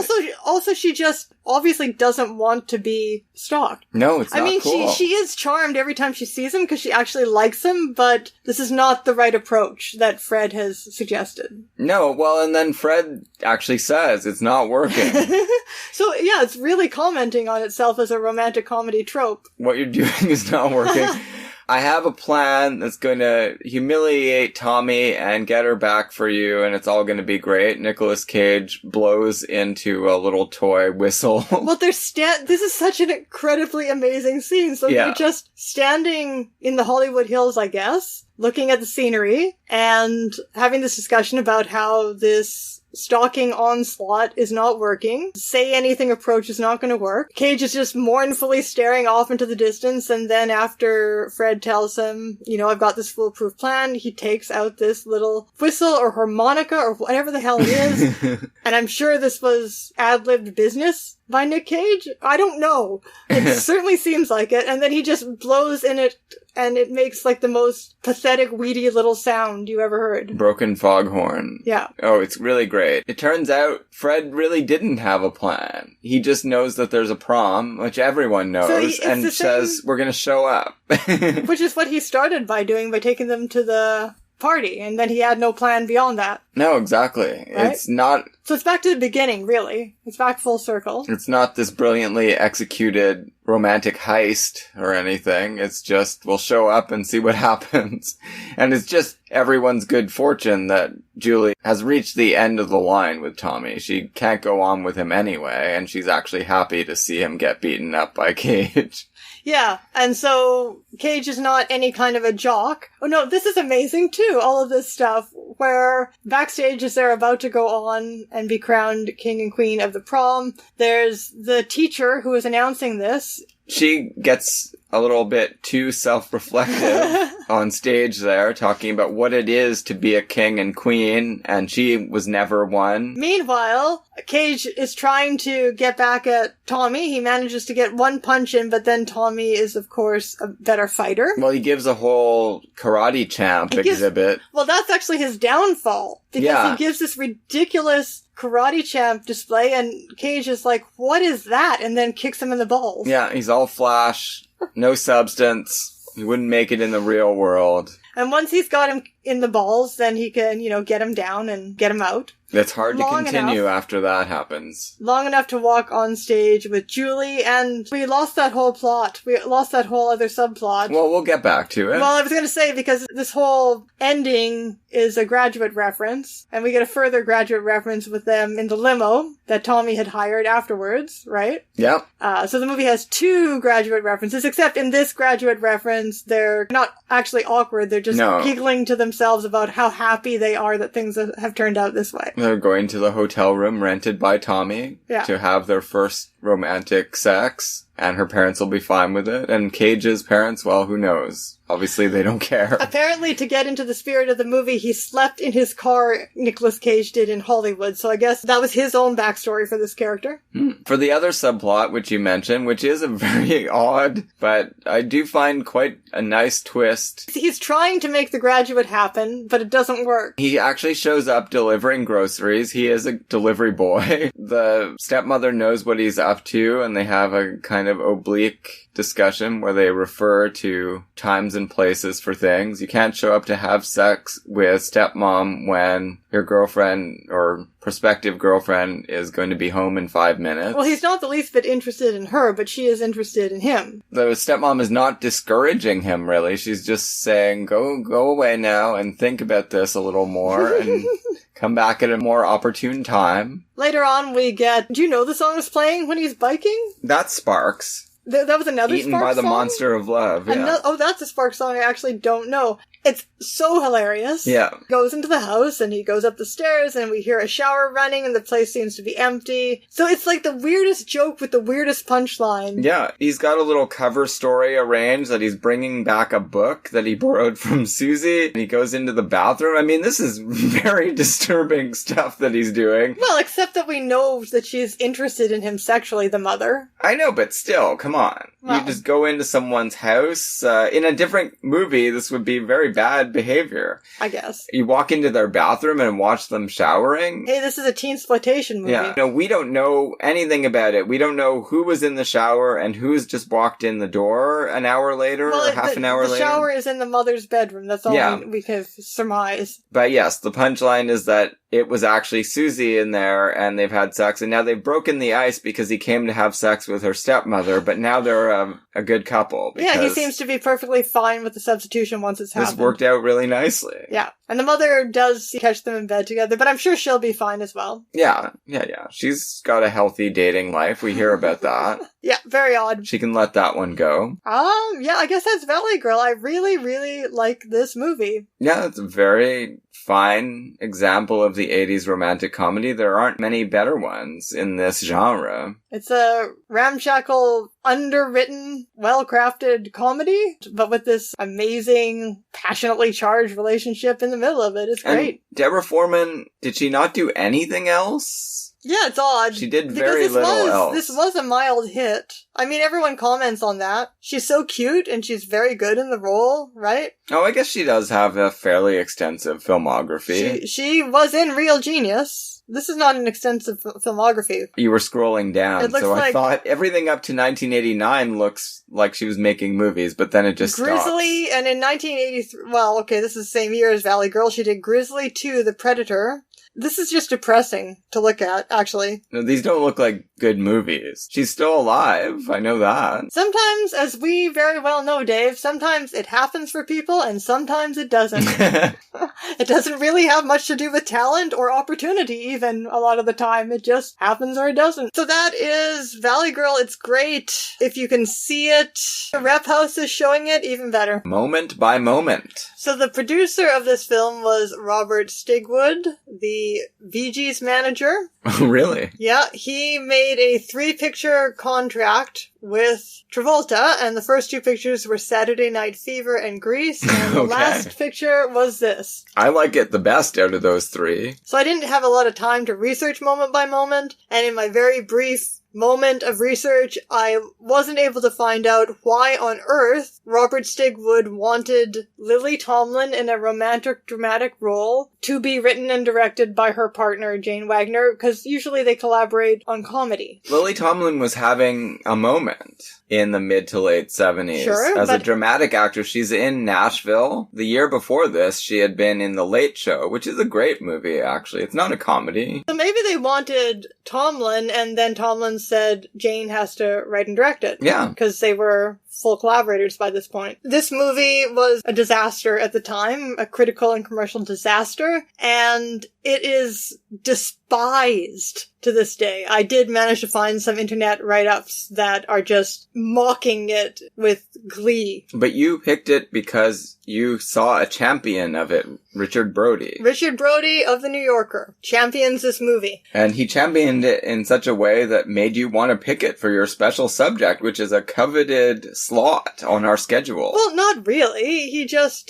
also, she just obviously doesn't want to be stalked. No, it's not cool. she is charmed every time she sees him because she actually likes him, but this is not the right approach that Fred has suggested. No, well, and then Fred actually says it's not working. So, yeah, it's really commenting on itself as a romantic comedy trope. What you're doing is not working. I have a plan that's going to humiliate Tommy and get her back for you, and it's all going to be great. Nicolas Cage blows into a little toy whistle. Well, this is such an incredibly amazing scene. So they're just standing in the Hollywood Hills, I guess, looking at the scenery and having this discussion about how this stalking onslaught is not working. Say anything approach is not going to work. Cage is just mournfully staring off into the distance, and then after Fred tells him, I've got this foolproof plan, he takes out this little whistle or harmonica or whatever the hell it is. And I'm sure this was ad-libbed business by Nick Cage? I don't know. It certainly seems like it. And then he just blows in it, and it makes like the most pathetic, weedy little sound you ever heard. Broken foghorn. Yeah. Oh, it's really great. It turns out Fred really didn't have a plan. He just knows that there's a prom, which everyone knows, and says, we're going to show up. Which is what he started by doing, by taking them to the party, and then he had no plan beyond that. No, exactly. Right? It's not... So it's back to the beginning, really. It's back full circle. It's not this brilliantly executed romantic heist or anything. It's just, we'll show up and see what happens. And it's just everyone's good fortune that Julie has reached the end of the line with Tommy. She can't go on with him anyway, and she's actually happy to see him get beaten up by Cage. Yeah, and so Cage is not any kind of a jock. Oh no, this is amazing too, all of this stuff, where backstage as they're about to go on and be crowned king and queen of the prom, there's the teacher who is announcing this. She gets a little bit too self-reflective on stage there, talking about what it is to be a king and queen, and she was never one. Meanwhile, Cage is trying to get back at Tommy. He manages to get one punch in, but then Tommy is, of course, a better fighter. Well, he gives a whole karate champ exhibit. Well, that's actually his downfall, because he gives this ridiculous karate champ display, and Cage is like, what is that? And then kicks him in the balls. Yeah, he's all flash, no substance. He wouldn't make it in the real world. And once he's got him in the balls, then he can, get him down and get him out. It's hard to continue after that happens. Long enough to walk on stage with Julie, and we lost that whole plot. We lost that whole other subplot. Well, we'll get back to it. Well, I was going to say, because this whole ending is a Graduate reference, and we get a further Graduate reference with them in the limo that Tommy had hired afterwards, right? Yep. So the movie has two Graduate references, except in this Graduate reference, they're not actually awkward. They're just giggling to themselves about how happy they are that things have turned out this way. They're going to the hotel room rented by Tommy to have their first romantic sex, and her parents will be fine with it. And Cage's parents, well, who knows? Obviously, they don't care. Apparently, to get into the spirit of the movie, he slept in his car, Nicolas Cage did in Hollywood. So I guess that was his own backstory for this character. For the other subplot, which you mentioned, which is a very odd, but I do find quite a nice twist. He's trying to make the Graduate happen, but it doesn't work. He actually shows up delivering groceries. He is a delivery boy. The stepmother knows what he's up to, and they have a kind of oblique discussion where they refer to times and places for things. You can't show up to have sex with stepmom when your girlfriend or prospective girlfriend is going to be home in 5 minutes. Well, he's not the least bit interested in her, but she is interested in him. The stepmom is not discouraging him, really. She's just saying, go away now and think about this a little more and come back at a more opportune time. Later on, we get... Do you know the song is playing when he's biking? That's Sparks. That was another Eaten Sparks by the song? Monster of Love, yeah. That's a Sparks song I actually don't know. It's so hilarious. Yeah. Goes into the house, and he goes up the stairs, and we hear a shower running, and the place seems to be empty. So it's like the weirdest joke with the weirdest punchline. Yeah, he's got a little cover story arranged that he's bringing back a book that he borrowed from Susie, and he goes into the bathroom. I mean, this is very disturbing stuff that he's doing. Well, except that we know that she's interested in him sexually, the mother. I know, but still, come on. Well, you just go into someone's house. In a different movie, this would be very bad behavior. I guess. You walk into their bathroom and watch them showering. Hey, this is a teensploitation movie. Yeah. No, we don't know anything about it. We don't know who was in the shower and who's just walked in the door an hour later or half an hour later. The shower is in the mother's bedroom. That's all we can surmise. But yes, the punchline is that it was actually Susie in there, and they've had sex, and now they've broken the ice because he came to have sex with her stepmother, but now they're a good couple. Yeah, he seems to be perfectly fine with the substitution once it's happened. This worked out really nicely. Yeah. And the mother does catch them in bed together, but I'm sure she'll be fine as well. Yeah. She's got a healthy dating life. We hear about that. Yeah, very odd. She can let that one go. Yeah, I guess that's Valley Girl. I really, really like this movie. Yeah, it's a very fine example of the 80s romantic comedy. There aren't many better ones in this genre. It's a ramshackle, underwritten, well-crafted comedy, but with this amazing, passionately charged relationship in the middle of it. It's great. And Deborah Foreman, did she not do anything else? Yeah, it's odd. She did very little else. This was a mild hit. I mean, everyone comments on that. She's so cute, and she's very good in the role, right? Oh, I guess she does have a fairly extensive filmography. She was in Real Genius. This is not an extensive filmography. You were scrolling down, so I like thought everything up to 1989 looks like she was making movies, but then it just Grizzly, stops. and in 1983, well, okay, this is the same year as Valley Girl, she did Grizzly 2, The Predator. This is just depressing to look at, actually. No, these don't look like good movies. She's still alive, I know that. Sometimes, as we very well know, Dave, sometimes it happens for people, and sometimes it doesn't. It doesn't really have much to do with talent or opportunity, even, a lot of the time. It just happens or it doesn't. So that is Valley Girl. It's great. If you can see it, the Rep House is showing it, even better. Moment by moment. So the producer of this film was Robert Stigwood, the VG's manager. Oh, really? Yeah, he made a 3-picture contract with Travolta, and the first 2 pictures were Saturday Night Fever and Grease, and the last picture was this. I like it the best out of those 3. So I didn't have a lot of time to research moment by moment, and in my very brief moment of research, I wasn't able to find out why on earth Robert Stigwood wanted Lily Tomlin in a romantic dramatic role to be written and directed by her partner Jane Wagner, because usually they collaborate on comedy. Lily Tomlin was having a moment in the mid to late 70s. Sure, as a dramatic actress, she's in Nashville. The year before this, she had been in The Late Show, which is a great movie, actually. It's not a comedy. So maybe they wanted Tomlin, and then Tomlin said Jane has to write and direct it. Yeah. Because they were full collaborators by this point. This movie was a disaster at the time, a critical and commercial disaster, and it is despised to this day. I did manage to find some internet write-ups that are just mocking it with glee. But you picked it because you saw a champion of it, Richard Brody. Richard Brody of The New Yorker champions this movie. And he championed it in such a way that made you want to pick it for your special subject, which is a coveted slot on our schedule. Well, not really.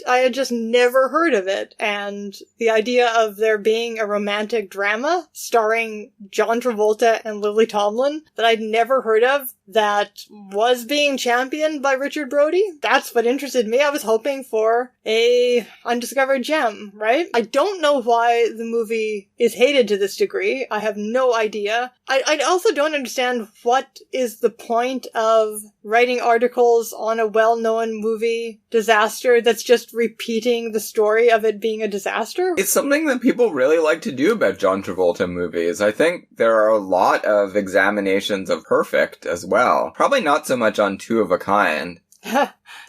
I had just never heard of it. And the idea of there being a romantic drama starring John Travolta and Lily Tomlin that I'd never heard of that was being championed by Richard Brody, that's what interested me. I was hoping for a undiscovered gem, right? I don't know why the movie is hated to this degree. I have no idea. I also don't understand what is the point of writing articles on a well-known movie disaster that's just repeating the story of it being a disaster. It's something that people really like to do about John Travolta movies. I think there are a lot of examinations of Perfect as well. Probably not so much on Two of a Kind.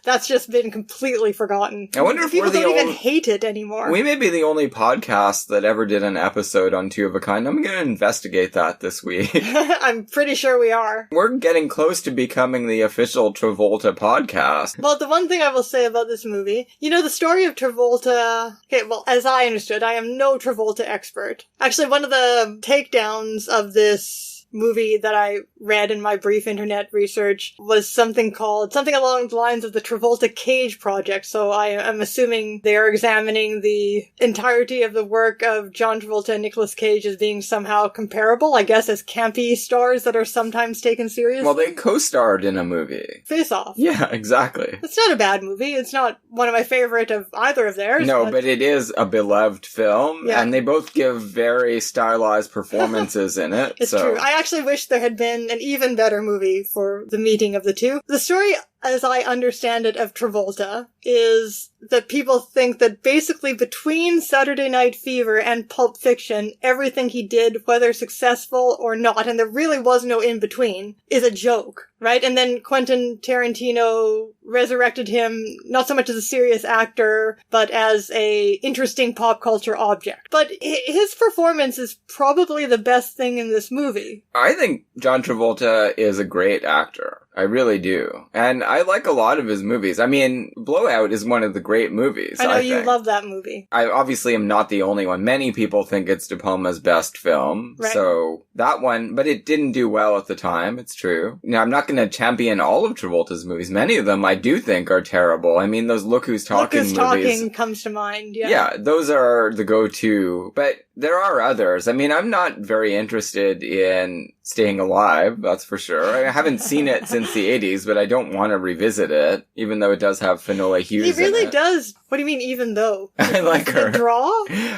That's just been completely forgotten. I wonder if people don't even hate it anymore. We may be the only podcast that ever did an episode on Two of a Kind. I'm going to investigate that this week. I'm pretty sure we are. We're getting close to becoming the official Travolta podcast. Well, the one thing I will say about this movie, the story of Travolta... Okay, well, as I understood, I am no Travolta expert. Actually, one of the takedowns of this movie that I read in my brief internet research was something along the lines of the Travolta Cage Project. So I am assuming they are examining the entirety of the work of John Travolta and Nicolas Cage as being somehow comparable, I guess, as campy stars that are sometimes taken seriously. Well, they co-starred in a movie. Face Off. Yeah, exactly. It's not a bad movie. It's not one of my favorite of either of theirs. No, but it is a beloved film, yeah. And they both give very stylized performances in it. It's true. I actually wish there had been an even better movie for the meeting of the two. The story as I understand it, of Travolta is that people think that basically between Saturday Night Fever and Pulp Fiction, everything he did, whether successful or not, and there really was no in-between, is a joke, right? And then Quentin Tarantino resurrected him not so much as a serious actor, but as a interesting pop culture object. But his performance is probably the best thing in this movie. I think John Travolta is a great actor. I really do. And I like a lot of his movies. I mean, Blowout is one of the great movies, I know I you think. love that movie. I obviously am not the only one. Many people think it's De Palma's best film. Right. So that one, but it didn't do well at the time. It's true. Now, I'm not going to champion all of Travolta's movies. Many of them I do think are terrible. I mean, those Look Who's Talking movies. Look Who's Talking comes to mind, yeah. Yeah, those are the go-to. But there are others. I mean, I'm not very interested in Staying Alive, that's for sure. I haven't seen it since the 80s, but I don't want to revisit it, even though it does have Finola Hughes in it. It really does. What do you mean, even though? I like her. The draw?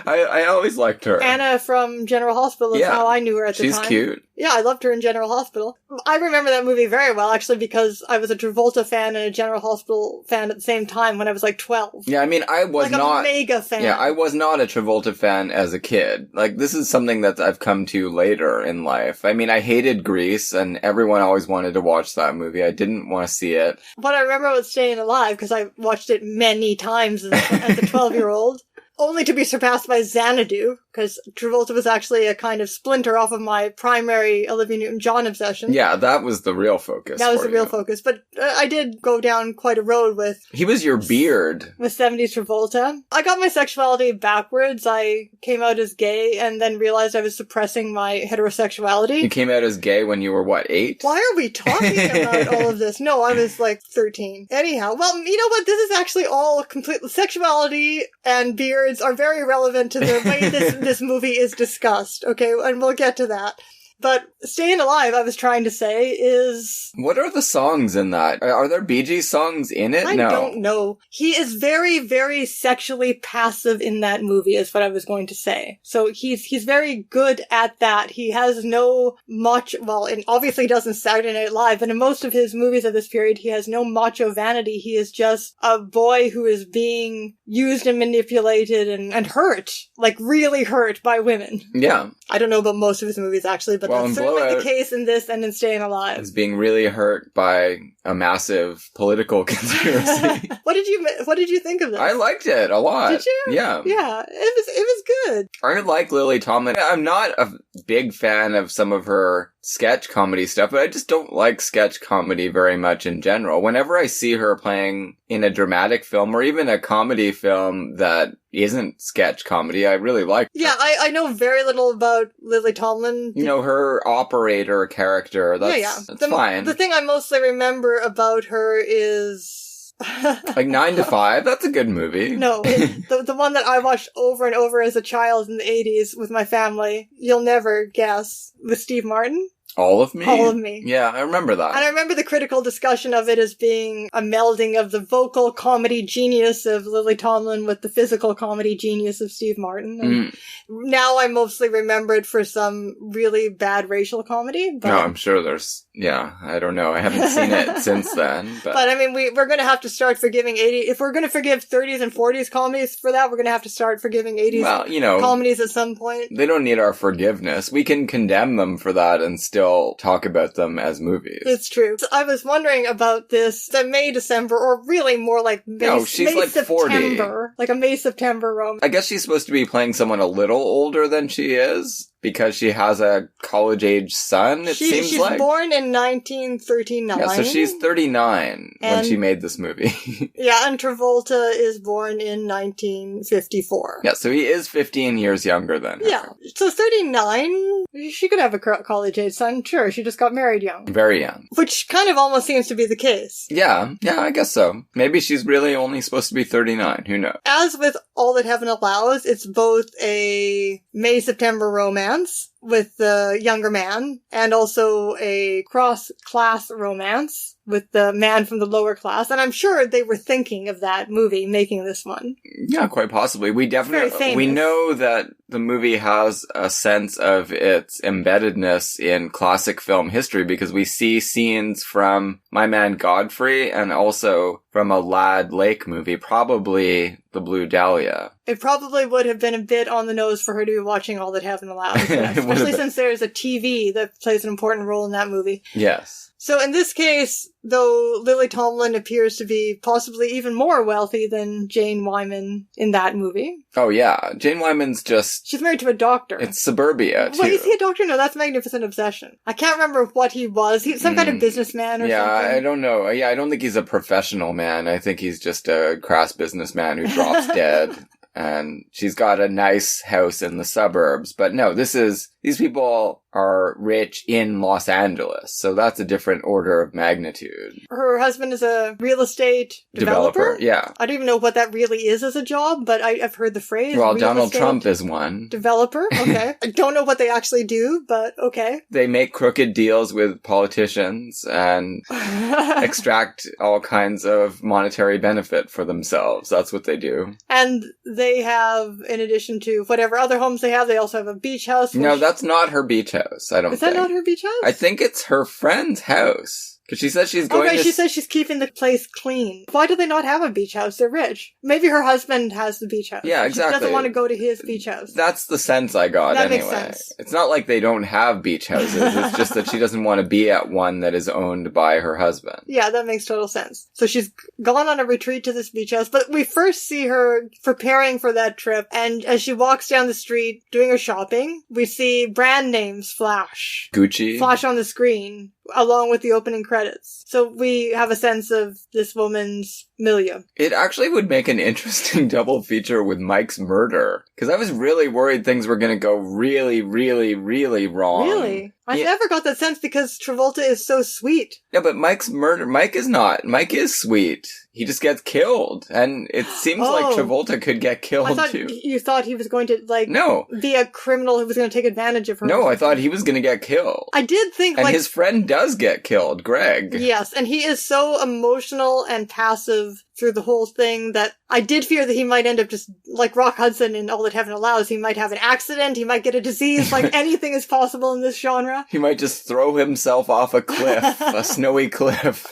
I always liked her. Anna from General Hospital is how I knew her at the time. She's cute. Yeah, I loved her in General Hospital. I remember that movie very well, actually, because I was a Travolta fan and a General Hospital fan at the same time when I was like 12. Yeah, I mean, I was like not... a mega fan. Yeah, I was not a Travolta fan as a kid. Like, this is something that I've come to later in life. I mean, I hated Grease, and everyone always wanted to watch that movie. I didn't want to see it. What I remember was Staying Alive, because I watched it many times as a 12-year-old. Only to be surpassed by Xanadu, because Travolta was actually a kind of splinter off of my primary Olivia Newton-John obsession. Yeah, that was the real focus. That was the real focus. But I did go down quite a road with... He was your beard. With 70s Travolta. I got my sexuality backwards. I came out as gay and then realized I was suppressing my heterosexuality. You came out as gay when you were, what, 8? Why are we talking about all of this? No, I was like 13. Anyhow, well, you know what? This is actually all completely... Sexuality and beards are very relevant to the way this movie is discussed, okay? And we'll get to that. But Staying Alive, I was trying to say, is... What are the songs in that? Are there Bee Gees songs in it? I don't know. He is very, very sexually passive in that movie, is what I was going to say. So he's very good at that. He has no and obviously he does in Saturday Night Live, and in most of his movies of this period, he has no macho vanity. He is just a boy who is being used and manipulated and hurt. Like, really hurt by women. Yeah. I don't know about most of his movies, actually, but that's certainly the case in this and in Staying Alive. Is being really hurt by a massive political conspiracy. What did you think of this? I liked it a lot. Did you? Yeah. Yeah, it was good. I like Lily Tomlin. I'm not a big fan of some of her sketch comedy stuff, but I just don't like sketch comedy very much in general. Whenever I see her playing in a dramatic film or even a comedy film that isn't sketch comedy, I really like her. Yeah, I know very little about Lily Tomlin. You know, her operator character, that's fine. The thing I mostly remember about her is... like 9 to 5, that's a good movie. No, the one that I watched over and over as a child in the 80s with my family, you'll never guess, with Steve Martin. All of Me? All of Me. Yeah, I remember that. And I remember the critical discussion of it as being a melding of the vocal comedy genius of Lily Tomlin with the physical comedy genius of Steve Martin. And now I mostly remember it for some really bad racial comedy. But... No, I'm sure there's... Yeah, I don't know. I haven't seen it since then. But I mean, we're going to have to start forgiving 80s. If we're going to forgive 30s and 40s comedies for that, we're going to have to start forgiving 80s comedies at some point. They don't need our forgiveness. We can condemn them for that and still talk about them as movies. It's true. So I was wondering about this, the May, December, or really more like May, she's May like September. 40. Like a May, September romance. I guess she's supposed to be playing someone a little older than she is. Because she has a college-age son, she's like. She's born in 1939. Yeah, so she's 39 when she made this movie. Yeah, and Travolta is born in 1954. Yeah, so he is 15 years younger than her. Yeah, so 39, she could have a college-age son. Sure, she just got married young. Very young. Which kind of almost seems to be the case. Yeah, I guess so. Maybe she's really only supposed to be 39, who knows? As with All That Heaven Allows, it's both a May-September romance, with the younger man, and also a cross-class romance with the man from the lower class. And I'm sure they were thinking of that movie, making this one. Yeah, quite possibly. We Very famous. we know that the movie has a sense of its embeddedness in classic film history because we see scenes from My Man Godfrey and also from a Lad Lake movie, probably The Blue Dahlia. It probably would have been a bit on the nose for her to be watching All That Heaven Allows, especially since there's a TV that plays an important role in that movie. Yes. So in this case, though Lily Tomlin appears to be possibly even more wealthy than Jane Wyman in that movie. Oh yeah, Jane Wyman's just... She's married to a doctor. It's suburbia, too. Wait, is he a doctor? No, that's Magnificent Obsession. I can't remember what he was. He's some kind of businessman or something. Yeah, I don't know. Yeah, I don't think he's a professional man. I think he's just a crass businessman who drops dead. And she's got a nice house in the suburbs. But no, these people are rich in Los Angeles. So that's a different order of magnitude. Her husband is a real estate developer. Yeah. I don't even know what that really is as a job, but I've heard the phrase. Well, Donald Trump is one. Developer? Okay. I don't know what they actually do, but okay. They make crooked deals with politicians and extract all kinds of monetary benefit for themselves. That's what they do. And they have, in addition to whatever other homes they have, they also have a beach house. No, that's not her beach house, I don't think. Is that not her beach house? I think it's her friend's house. Because she says she's going she says she's keeping the place clean. Why do they not have a beach house? They're rich. Maybe her husband has the beach house. Yeah, exactly. She doesn't want to go to his beach house. That's the sense I got, that anyway. Makes sense. It's not like they don't have beach houses. It's just that she doesn't want to be at one that is owned by her husband. Yeah, that makes total sense. So she's gone on a retreat to this beach house, but we first see her preparing for that trip, and as she walks down the street doing her shopping, we see brand names flash. Gucci. Flash on the screen, along with the opening credits. So we have a sense of this woman's milieu. It actually would make an interesting double feature with Mike's murder. Because I was really worried things were going to go really, really, really wrong. Really? I never got that sense because Travolta is so sweet. Yeah, but Mike's murder... Mike is not. Mike is sweet. He just gets killed. And it seems like Travolta could get killed, too. You thought he was going to, No. be a criminal who was going to take advantage of her. No, I thought he was going to get killed. I did think, and his friend does get killed, Greg. Yes, and he is so emotional and passive through the whole thing that I did fear that he might end up just like Rock Hudson in All That Heaven Allows. He might have an accident, he might get a disease, like anything is possible in this genre. He might just throw himself off a cliff, a snowy cliff.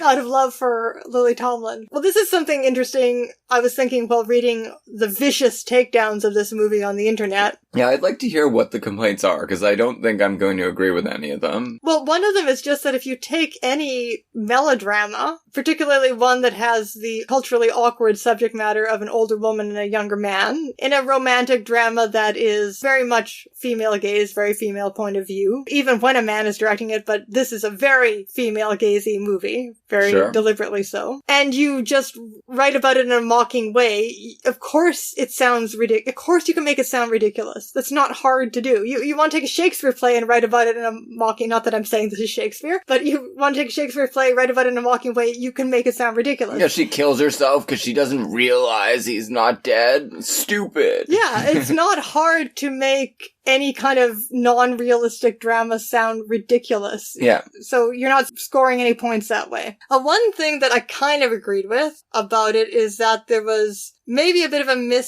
Out of love for Lily Tomlin. Well, this is something interesting I was thinking while reading the vicious takedowns of this movie on the internet. Yeah, I'd like to hear what the complaints are, because I don't think I'm going to agree with any of them. Well, one of them is just that if you take any melodrama, particularly one that has the culturally awkward subject matter of an older woman and a younger man, in a romantic drama that is very much female gaze, very female point of view, even when a man is directing it, but this is a very female gazy movie, very deliberately so, and you just write about it in a mocking way, of course it sounds ridiculous. Of course you can make it sound ridiculous. That's not hard to do. You want to take a Shakespeare play and write about it in a mocking, not that I'm saying this is Shakespeare, but you want to take a Shakespeare play, write about it in a mocking way, you can make it sound ridiculous. Yeah, she kills herself because she doesn't realize he's not dead. Stupid. Yeah, it's not hard to make any kind of non-realistic drama sound ridiculous. Yeah. So you're not scoring any points that way. One thing that I kind of agreed with about it is that there was maybe a bit of a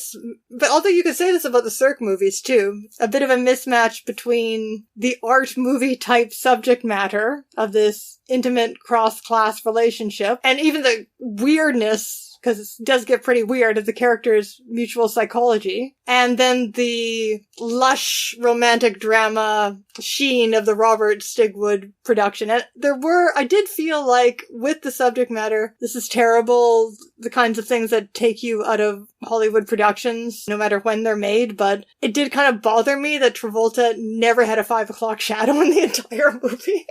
but although you could say this about the Cirque movies too, a bit of a mismatch between the art movie type subject matter of this intimate cross-class relationship and even the weirdness, because it does get pretty weird, of the characters' mutual psychology. And then the lush romantic drama sheen of the Robert Stigwood production. And I did feel like with the subject matter, this is terrible, the kinds of things that take you out of Hollywood productions, no matter when they're made, but it did kind of bother me that Travolta never had a 5 o'clock shadow in the entire movie.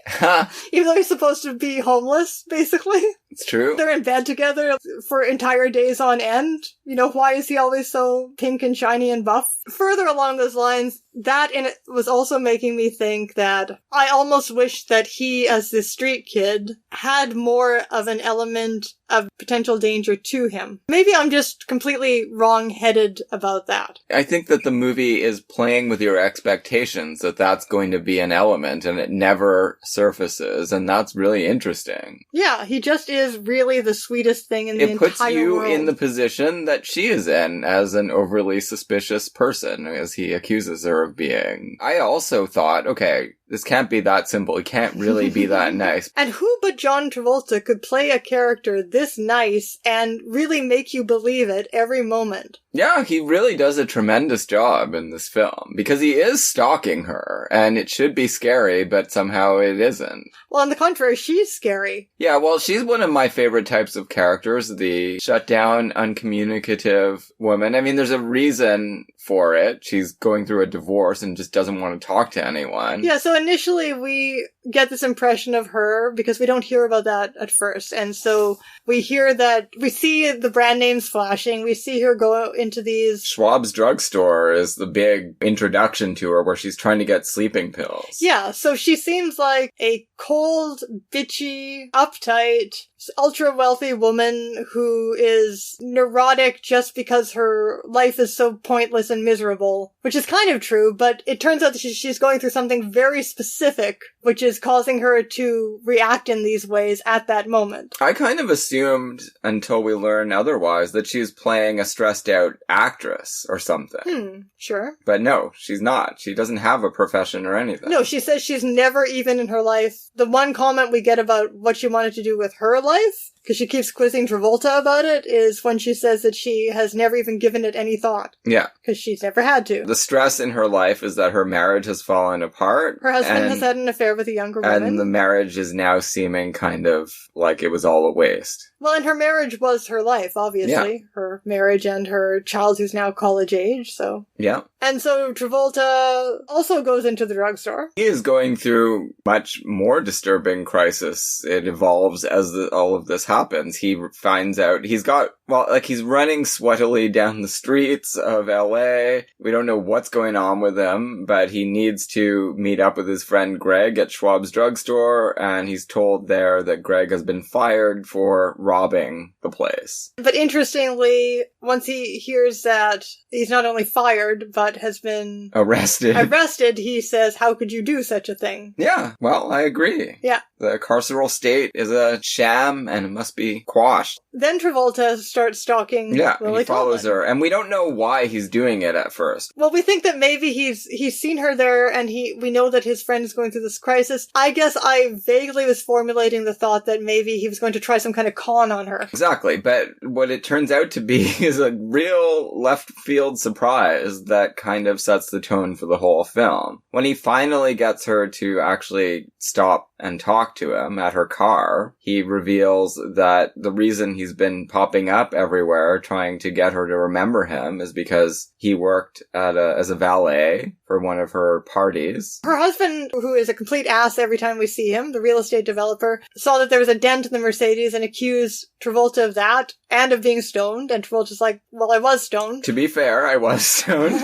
Even though he's supposed to be homeless, basically. It's true. They're in bed together for entire days on end. You know, why is he always so pink and shiny and buff? Further along those lines, that and it was also making me think that I almost wish that he, as this street kid, had more of an element of potential danger to him. Maybe I'm just completely wrong-headed about that. I think that the movie is playing with your expectations that that's going to be an element, and it never surfaces, and that's really interesting. Yeah, he just is really the sweetest thing in the entire world. It puts you in the position that she is in as an overly suspicious person, as he accuses her of being. I also thought, okay, this can't be that simple. It can't really be that nice. And who but John Travolta could play a character this nice and really make you believe it every moment? Yeah, he really does a tremendous job in this film, because he is stalking her, and it should be scary, but somehow it isn't. Well, on the contrary, she's scary. Yeah, well, she's one of my favorite types of characters, the shut down, uncommunicative woman. I mean, there's a reason for it. She's going through a divorce and just doesn't want to talk to anyone. Yeah, so initially we get this impression of her because we don't hear about that at first. And so we hear that, we see the brand names flashing, we see her go into these... Schwab's drugstore is the big introduction to her where she's trying to get sleeping pills. Yeah, so she seems like a cold, bitchy, uptight, ultra-wealthy woman who is neurotic just because her life is so pointless and miserable, which is kind of true, but it turns out that she's going through something very specific, which is causing her to react in these ways at that moment. I kind of assumed, until we learn otherwise, that she's playing a stressed-out actress or something. Sure. But no, she's not. She doesn't have a profession or anything. No, she says she's never even in her life. The one comment we get about what she wanted to do with her life, because she keeps quizzing Travolta about it, is when she says that she has never even given it any thought. Yeah. Because she's never had to. The stress in her life is that her marriage has fallen apart. Her husband has had an affair with a younger woman. And the marriage is now seeming kind of like it was all a waste. Well, and her marriage was her life, obviously. Yeah. Her marriage and her child who's now college age, so... Yeah. And so Travolta also goes into the drugstore. He is going through much more disturbing crisis. It evolves as all of this happens. He finds out he's running sweatily down the streets of LA. We don't know what's going on with him, but he needs to meet up with his friend Greg at Schwab's drugstore, and he's told there that Greg has been fired for robbing the place. But interestingly, once he hears that he's not only fired, but has been arrested, he says, how could you do such a thing? Yeah, well, I agree. Yeah. The carceral state is a sham, and it must be quashed. Then Travolta starts stalking Lily he follows Tomlin. her, and we don't know why he's doing it at first. Well, we think that maybe he's seen her there, and we know that his friend is going through this crisis. I guess I vaguely was formulating the thought that maybe he was going to try some kind of con on her. Exactly, but what it turns out to be is a real left field surprise that kind of sets the tone for the whole film. When he finally gets her to actually stop and talk to him at her car, he reveals that the reason he's been popping up everywhere trying to get her to remember him is because he worked as a valet for one of her parties. Her husband, who is a complete ass every time we see him, the real estate developer, saw that there was a dent in the Mercedes and accused Travolta of that and of being stoned. And Travolta's like, well, I was stoned. To be fair, I was stoned.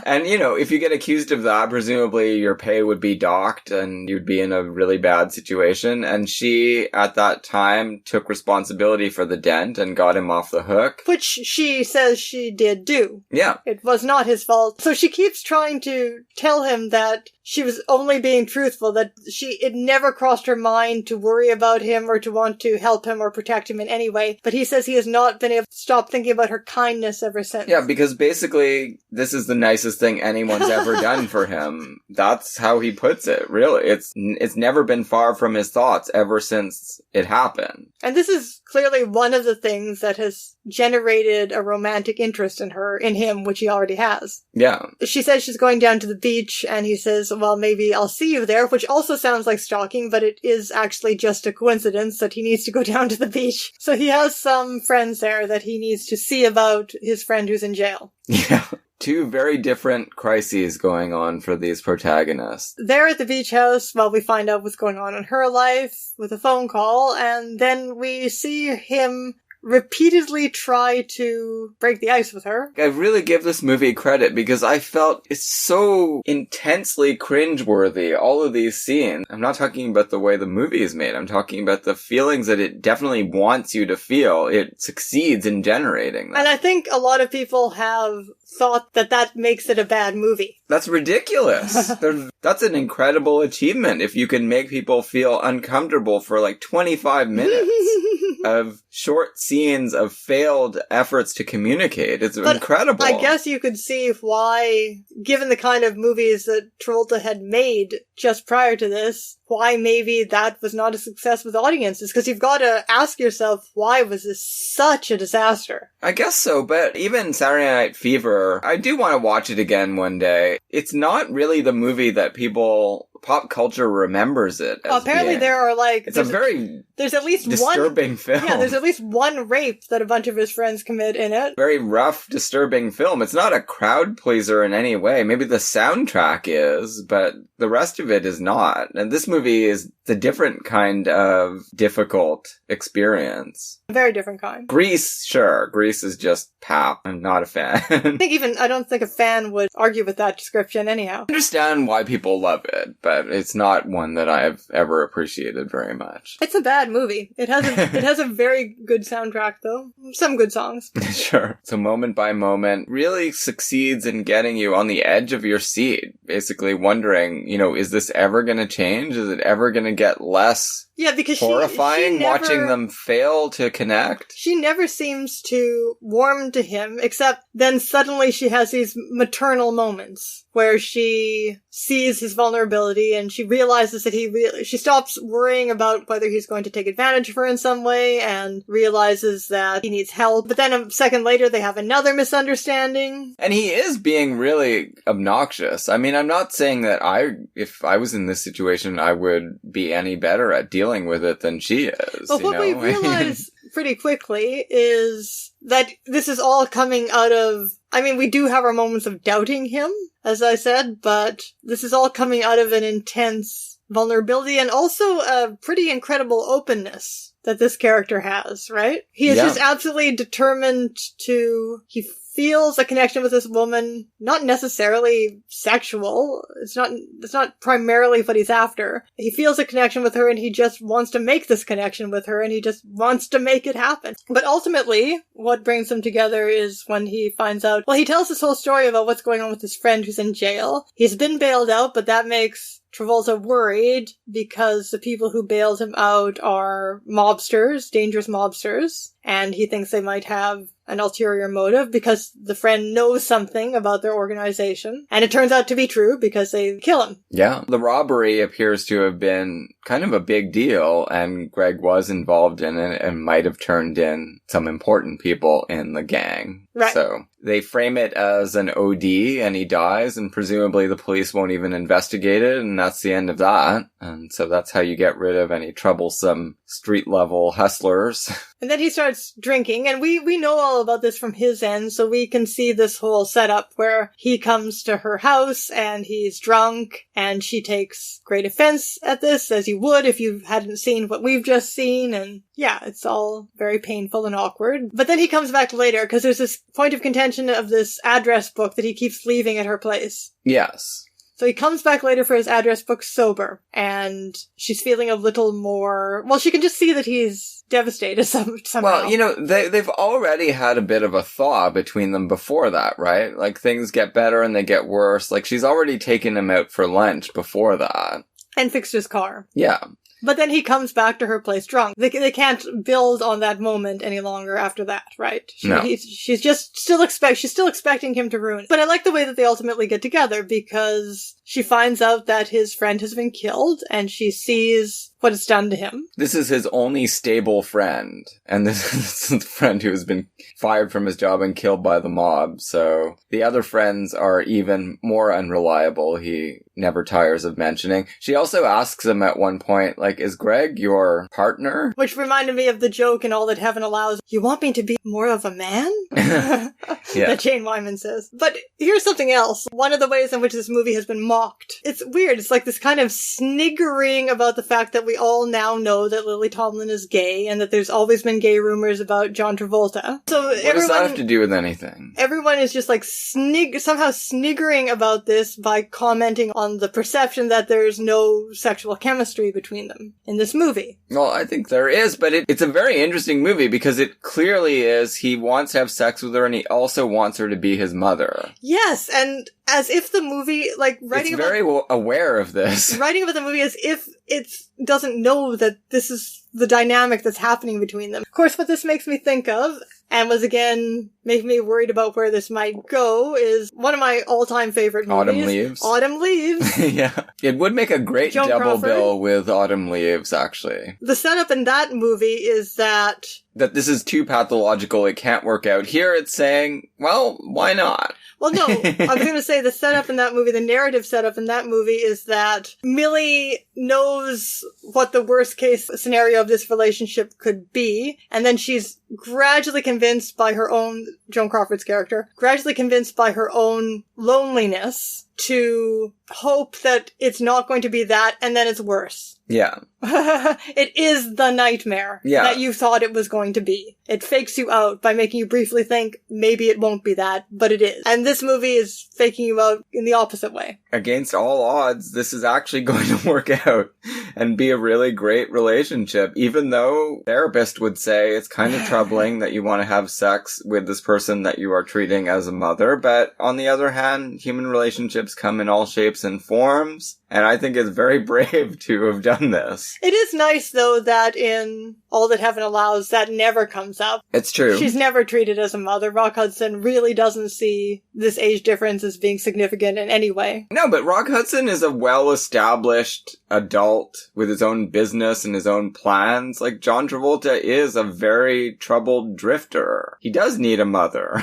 And, if you get accused of that, presumably your pay would be docked and you'd be in a really bad situation. And she, at that time, took responsibility for the dent and got him off the hook. Which she says she did do. Yeah. It was not his fault. So she keeps trying to tell him that she was only being truthful, that it never crossed her mind to worry about him or to want to help him or protect him in any way. But he says he has not been able to stop thinking about her kindness ever since. Yeah, because basically, this is the nicest thing anyone's ever done for him. That's how he puts it, really. It's never been far from his thoughts ever since it happened. And this is clearly one of the things that has generated a romantic interest in him, which he already has. Yeah. She says she's going down to the beach, and he says, well, maybe I'll see you there, which also sounds like stalking, but it is actually just a coincidence that he needs to go down to the beach. So he has some friends there that he needs to see about his friend who's in jail. Yeah. Two very different crises going on for these protagonists. They're at the beach house while we find out what's going on in her life with a phone call, and then we see him repeatedly try to break the ice with her. I really give this movie credit because I felt it's so intensely cringeworthy, all of these scenes. I'm not talking about the way the movie is made. I'm talking about the feelings that it definitely wants you to feel. It succeeds in generating them. And I think a lot of people have thought that makes it a bad movie. That's ridiculous. That's an incredible achievement if you can make people feel uncomfortable for like 25 minutes of short scenes of failed efforts to communicate. It's incredible. I guess you could see why, given the kind of movies that Travolta had made just prior to this, why maybe that was not a success with audiences. Because you've got to ask yourself, why was this such a disaster? I guess so, but even Saturday Night Fever, I do want to watch it again one day. It's not really the movie that pop culture remembers it as apparently being. There are it's a very there's at least disturbing film. Yeah, there's at least one rape that a bunch of his friends commit in it. Very rough, disturbing film. It's not a crowd pleaser in any way. Maybe the soundtrack is, but the rest of it is not. And this movie is the different kind of difficult experience. A very different kind. Grease, sure. Grease is just pap. I'm not a fan. I don't think a fan would argue with that description anyhow. I understand why people love it, but it's not one that I've ever appreciated very much. It's a bad movie. It has a very good soundtrack though. Some good songs. Sure. So moment by moment really succeeds in getting you on the edge of your seat, basically wondering, is this ever going to change? Is it ever going to get less because horrifying she never, watching them fail to connect? She never seems to warm to him, except then suddenly she has these maternal moments where she sees his vulnerability and she realizes that she stops worrying about whether he's going to take advantage of her in some way and realizes that he needs help. But then a second later they have another misunderstanding. And he is being really obnoxious. I mean, I'm not saying that if I was in this situation, I would be any better at dealing with it than she is. But what we realize pretty quickly is that this is all coming out of, we do have our moments of doubting him, as I said, but this is all coming out of an intense vulnerability and also a pretty incredible openness that this character has, right? He is just absolutely determined he feels a connection with this woman, not necessarily sexual. It's not primarily what he's after. He feels a connection with her and he just wants to make this connection with her and he just wants to make it happen. But ultimately, what brings them together is when he finds out, he tells this whole story about what's going on with his friend who's in jail. He's been bailed out, but that makes Travolta worried because the people who bailed him out are mobsters, dangerous mobsters, and he thinks they might have an ulterior motive because the friend knows something about their organization. And it turns out to be true because they kill him. Yeah. The robbery appears to have been kind of a big deal, and Greg was involved in it and might have turned in some important people in the gang. Right. So they frame it as an OD and he dies, and presumably the police won't even investigate it, and that's the end of that. And so that's how you get rid of any troublesome street-level hustlers. And then he starts drinking, and we know all about this from his end, so we can see this whole setup where he comes to her house and he's drunk, and she takes great offense at this, as you would if you hadn't seen what we've just seen, and it's all very painful and awkward. But then he comes back later, because there's this point of contention of this address book that he keeps leaving at her place. Yes. So he comes back later for his address book sober, and she's feeling a little more, she can just see that he's devastated somehow. Well, they've already had a bit of a thaw between them before that, right? Like, things get better and they get worse. Like, she's already taken him out for lunch before that. And fixed his car. Yeah. But then he comes back to her place drunk. They can't build on that moment any longer after that, right? She's just still expecting him to ruin it. But I like the way that they ultimately get together because she finds out that his friend has been killed and she sees what it's done to him. This is his only stable friend. And this is the friend who has been fired from his job and killed by the mob. So the other friends are even more unreliable. He never tires of mentioning. She also asks him at one point, is Greg your partner? Which reminded me of the joke in All That Heaven Allows. You want me to be more of a man? That Jane Wyman says. But here's something else. One of the ways in which this movie has been mocked. It's weird. It's like this kind of sniggering about the fact that we all now know that Lily Tomlin is gay and that there's always been gay rumors about John Travolta. So What does that have to do with anything? Everyone is just like somehow sniggering about this by commenting on the perception that there's no sexual chemistry between them in this movie. Well, I think there is, but it's a very interesting movie because it clearly is he wants to have sex with her and he also wants her to be his mother. Yes, and as if the movie, It's very aware of this. Writing about the movie as if it doesn't know that this is the dynamic that's happening between them. Of course, what this makes me think of, and was again making me worried about where this might go, is one of my all-time favorite movies. Autumn Leaves. Autumn Leaves. Yeah. It would make a great Joan double Crawford. bill with Autumn Leaves, actually. The setup in that movie is that That this is too pathological, it can't work out. Here it's saying, well, why not? well, no, I was going to say the setup in that movie, the narrative setup in that movie is that Millie knows what the worst case scenario of this relationship could be, and then she's gradually convinced by her own, Joan Crawford's character, gradually convinced by her own loneliness to hope that it's not going to be that, and then it's worse. Yeah. It is the nightmare that you thought it was going to be. It fakes you out by making you briefly think maybe it won't be that, but it is. And this movie is faking you out in the opposite way. Against all odds, this is actually going to work out and be a really great relationship, even though therapist would say it's kind of troubling that you want to have sex with this person that you are treating as a mother. But on the other hand, human relationships come in all shapes and forms. And I think it's very brave to have done this. It is nice, though, that in All That Heaven Allows, that never comes up. It's true. She's never treated as a mother. Rock Hudson really doesn't see this age difference as being significant in any way. No, but Rock Hudson is a well-established adult with his own business and his own plans. Like, John Travolta is a very troubled drifter. He does need a mother.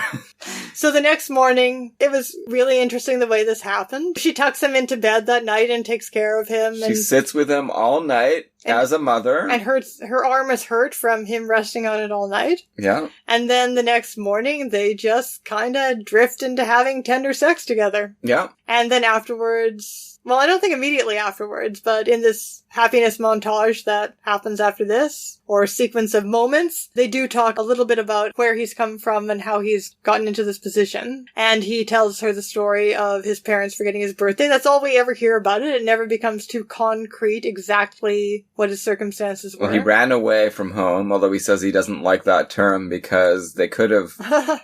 So the next morning, it was really interesting the way this happened. She tucks him into bed that night and takes care of him. She sits with him all night as a mother. And her arm is hurt from him resting on it all night. Yeah. And then the next morning, they just kind of drift into having tender sex together. Yeah. And then afterwards, well, I don't think immediately afterwards, but in this happiness montage that happens after this, or sequence of moments, they do talk a little bit about where he's come from and how he's gotten into this position. And he tells her the story of his parents forgetting his birthday. That's all we ever hear about it. It never becomes too concrete exactly what his circumstances were. Well, he ran away from home, although he says he doesn't like that term because they could have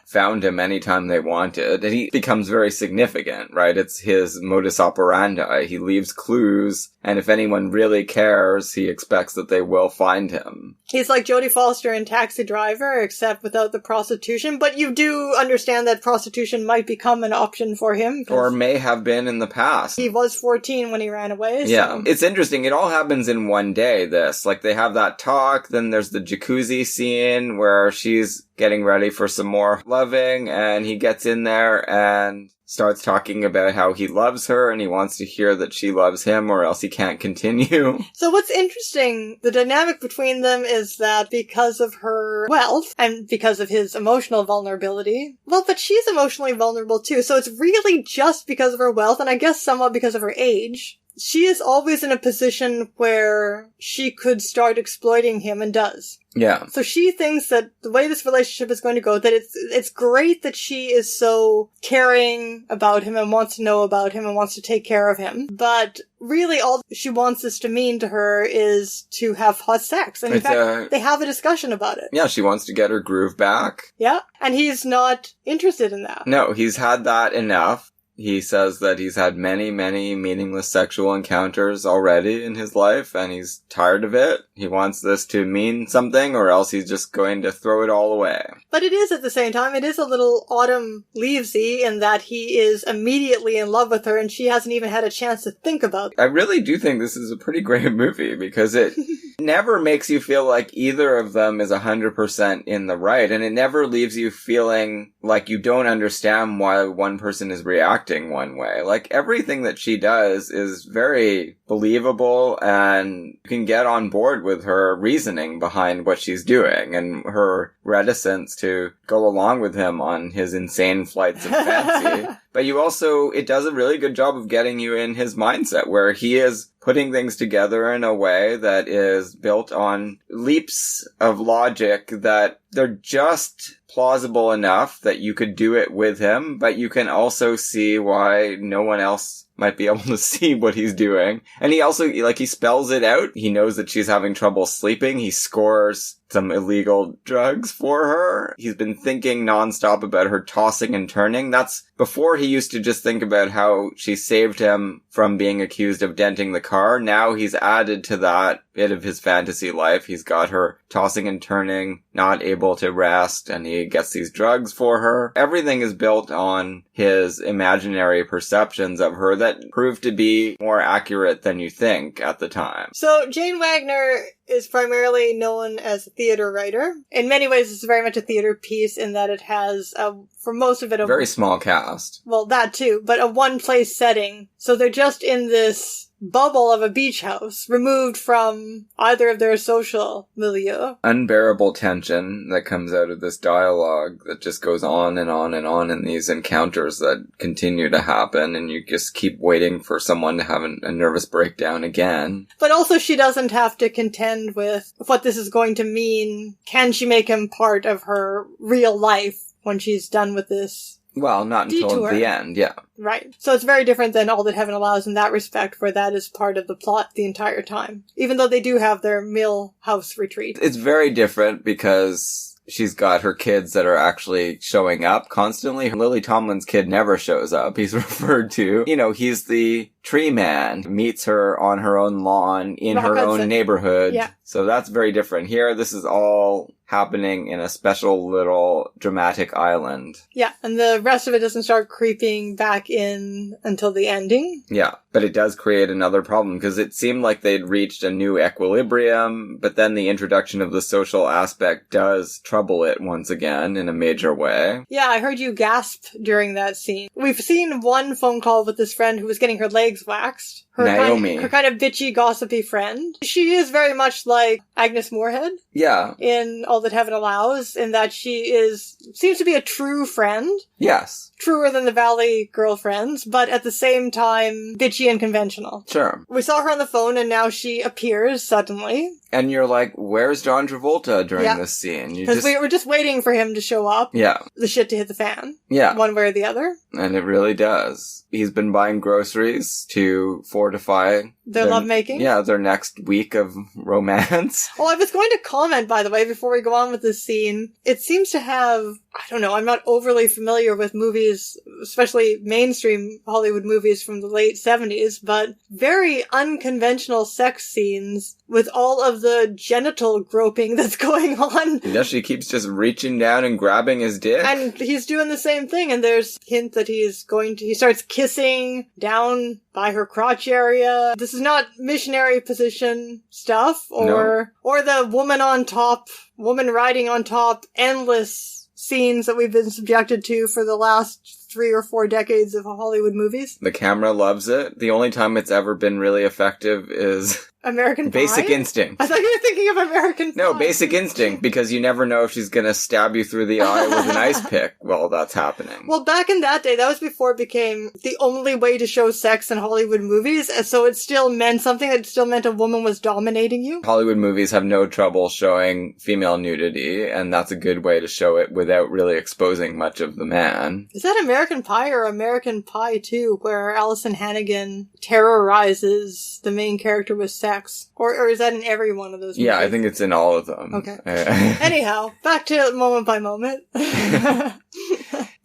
found him anytime they wanted. And he becomes very significant, right? It's his modus operandi. He leaves clues, and if anyone really cares, he expects that they will find him. He's like Jodie Foster in Taxi Driver, except without the prostitution, but you do understand that prostitution might become an option for him. Or may have been in the past. He was 14 when he ran away. Yeah. So. It's interesting. It all happens in one day, this. Like, they have that talk, then there's the jacuzzi scene where she's getting ready for some more loving, and he gets in there and starts talking about how he loves her and he wants to hear that she loves him or else he can't continue. So what's interesting, the dynamic between them is that because of her wealth and because of his emotional vulnerability, well, but she's emotionally vulnerable too, so it's really just because of her wealth and I guess somewhat because of her age. She is always in a position where she could start exploiting him and does. Yeah. So she thinks that the way this relationship is going to go, that it's great that she is so caring about him and wants to know about him and wants to take care of him. But really all she wants this to mean to her is to have hot sex. And in fact, they have a discussion about it. Yeah, she wants to get her groove back. Yeah. And he's not interested in that. No, he's had that enough. He says that he's had many, many meaningless sexual encounters already in his life, and he's tired of it. He wants this to mean something, or else he's just going to throw it all away. But it is, at the same time, it is a little Autumn Leavesy in that he is immediately in love with her, and she hasn't even had a chance to think about it. I really do think this is a pretty great movie, because it never makes you feel like either of them is 100% in the right, and it never leaves you feeling like you don't understand why one person is reacting one way. Like, everything that she does is very believable, and you can get on board with her reasoning behind what she's doing and her reticence to go along with him on his insane flights of fancy. But it does a really good job of getting you in his mindset, where he is putting things together in a way that is built on leaps of logic that they're just plausible enough that you could do it with him, but you can also see why no one else might be able to see what he's doing. And he also, he spells it out. He knows that she's having trouble sleeping. He scores some illegal drugs for her. He's been thinking nonstop about her tossing and turning. That's before he used to just think about how she saved him from being accused of denting the car. Now he's added to that bit of his fantasy life. He's got her tossing and turning, not able to rest, and he gets these drugs for her. Everything is built on his imaginary perceptions of her that prove to be more accurate than you think at the time. So Jane Wagner is primarily known as a theater writer. In many ways, it's very much a theater piece in that it has, for most of it, a very small cast. Well, that too, but a one-place setting. So they're just in this bubble of a beach house, removed from either of their social milieu. Unbearable tension that comes out of this dialogue that just goes on and on and on in these encounters that continue to happen, and you just keep waiting for someone to have a nervous breakdown again. But also she doesn't have to contend with what this is going to mean. Can she make him part of her real life when she's done with this? Well, not until detour. The end, yeah. Right. So it's very different than All That Heaven Allows in that respect, where that is part of the plot the entire time. Even though they do have their mill house retreat. It's very different because she's got her kids that are actually showing up constantly. Lily Tomlin's kid never shows up. He's referred to. He's the tree man, meets her on her own lawn in her own neighborhood. Yeah. So that's very different. Here, this is all happening in a special little dramatic island. Yeah, and the rest of it doesn't start creeping back in until the ending. Yeah, but it does create another problem because it seemed like they'd reached a new equilibrium, but then the introduction of the social aspect does trouble it once again in a major way. Yeah, I heard you gasp during that scene. We've seen one phone call with this friend who was getting her legs waxed. Naomi. Her kind of bitchy, gossipy friend. She is very much like Agnes Moorehead. Yeah. In All That Heaven Allows, in that she seems to be a true friend. Yes. Truer than the Valley girlfriends, but at the same time, bitchy and conventional. Sure. We saw her on the phone and now she appears suddenly. And you're like, where's John Travolta during this scene? Because we were just waiting for him to show up. Yeah. The shit to hit the fan. Yeah. One way or the other. And it really does. He's been buying groceries to fortify their lovemaking. Yeah, their next week of romance. Oh, I was going to comment, by the way, before we go on with this scene. It seems to have, I don't know, I'm not overly familiar with movies, especially mainstream Hollywood movies from the late 70s, but very unconventional sex scenes with all of the genital groping that's going on. Yeah, she keeps just reaching down and grabbing his dick. And he's doing the same thing, and there's hint that he starts kissing down by her crotch area. This is not missionary position stuff, or the woman riding on top, endless scenes that we've been subjected to for the last 3 or 4 decades of Hollywood movies. The camera loves it. The only time it's ever been really effective is American Pie? Basic Instinct. I thought you were thinking of American Pie. No, Basic Instinct, because you never know if she's gonna stab you through the eye with an ice pick while that's happening. Well, back in that day, that was before it became the only way to show sex in Hollywood movies, and so it still meant something. It still meant a woman was dominating you. Hollywood movies have no trouble showing female nudity, and that's a good way to show it without really exposing much of the man. Is that American Pie or American Pie 2, where Allison Hannigan terrorizes the main character with sex? Or is that in every one of those movies? Yeah, I think it's in all of them. Okay. Anyhow, back to moment by moment.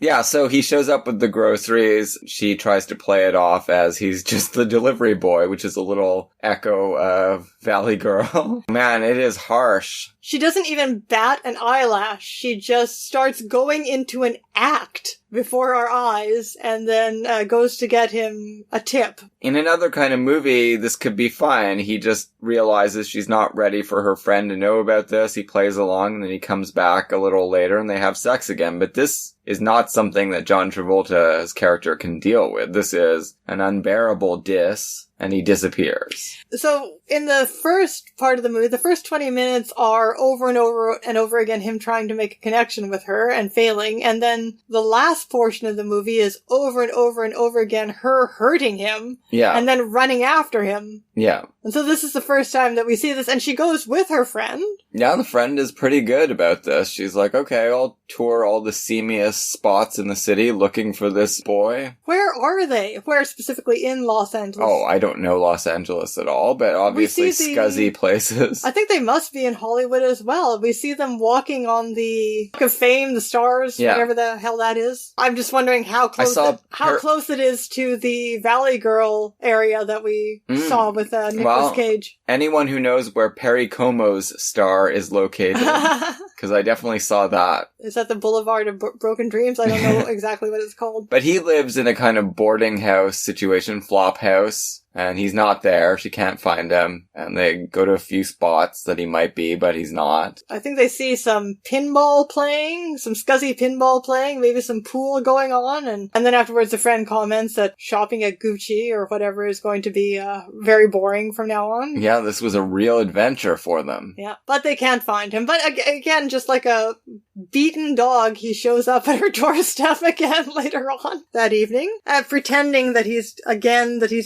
Yeah, so he shows up with the groceries. She tries to play it off as he's just the delivery boy, which is a little echo of Valley Girl. Man, it is harsh. She doesn't even bat an eyelash. She just starts going into an act before our eyes and then goes to get him a tip. In another kind of movie, this could be fine. He just realizes she's not ready for her friend to know about this. He plays along and then he comes back a little later and they have sex again. But this is not something that John Travolta's character can deal with. This is an unbearable diss. and he disappears. So, in the first part of the movie, the first 20 minutes are over and over and over again him trying to make a connection with her and failing, and then the last portion of the movie is over and over and over again her hurting him, and then running after him. Yeah. And so this is the first time that we see this, and she goes with her friend. Yeah, the friend is pretty good about this. She's like, okay, I'll tour all the seamiest spots in the city looking for this boy. Where are they? Where specifically in Los Angeles? Oh, I don't know Los Angeles at all, but obviously scuzzy places. I think they must be in Hollywood as well. We see them walking on the Walk of Fame, the stars, whatever the hell that is. I'm just wondering how close close it is to the Valley Girl area that we saw with Nicolas Cage. Anyone who knows where Perry Como's star is located, because I definitely saw that. Is that the Boulevard of Broken Dreams? I don't know exactly what it's called. But he lives in a kind of boarding house situation, flop house. And he's not there. She can't find him. And they go to a few spots that he might be, but he's not. I think they see some pinball playing, some scuzzy pinball playing, maybe some pool going on. And then afterwards the friend comments that shopping at Gucci or whatever is going to be very boring from now on. Yeah, this was a real adventure for them. Yeah, but they can't find him. But again, just like a beaten dog, he shows up at her doorstep again later on that evening, pretending that he's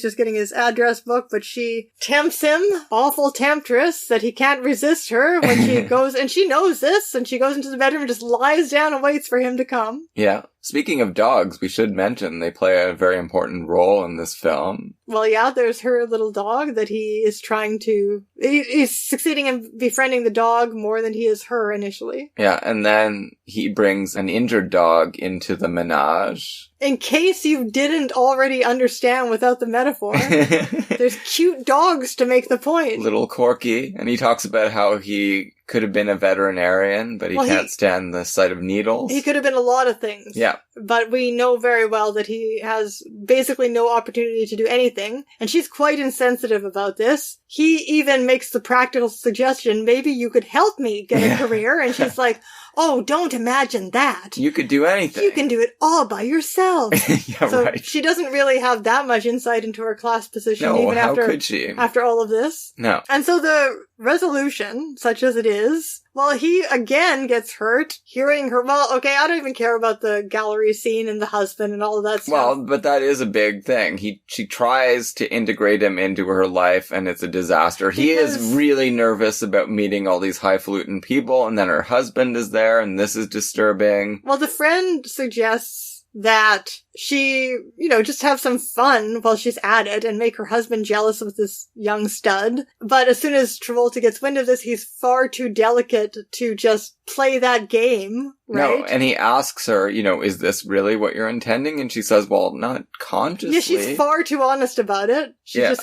just getting his address book, but she tempts him, awful temptress, that he can't resist her when she goes, and she knows this, and she goes into the bedroom and just lies down and waits for him to come. Yeah. Speaking of dogs, we should mention they play a very important role in this film. Well, yeah, there's her little dog that he is trying to... He's succeeding in befriending the dog more than he is her initially. Yeah, and then he brings an injured dog into the menage. In case you didn't already understand without the metaphor, there's cute dogs to make the point. Little Corky, and he talks about how he could have been a veterinarian, but he can't stand the sight of needles. He could have been a lot of things. Yeah. But we know very well that he has basically no opportunity to do anything, and she's quite insensitive about this. He even makes the practical suggestion, maybe you could help me get a career, and she's like, oh, don't imagine that. You could do anything. You can do it all by yourself. Yeah, so right. She doesn't really have that much insight into her class position, no, even how could she? After all of this. No. And so the resolution, such as it is, well, he again gets hurt hearing her. Well, okay, I don't even care about the gallery scene and the husband and all of that stuff. Well, but that is a big thing. She tries to integrate him into her life, and it's a disaster. He is really nervous about meeting all these highfalutin people, and then her husband is there, and this is disturbing. Well, the friend suggests that she, just have some fun while she's at it and make her husband jealous of this young stud. But as soon as Travolta gets wind of this, he's far too delicate to just play that game, right? No, and he asks her, is this really what you're intending? And she says, well, not consciously. Yeah, she's far too honest about it. She's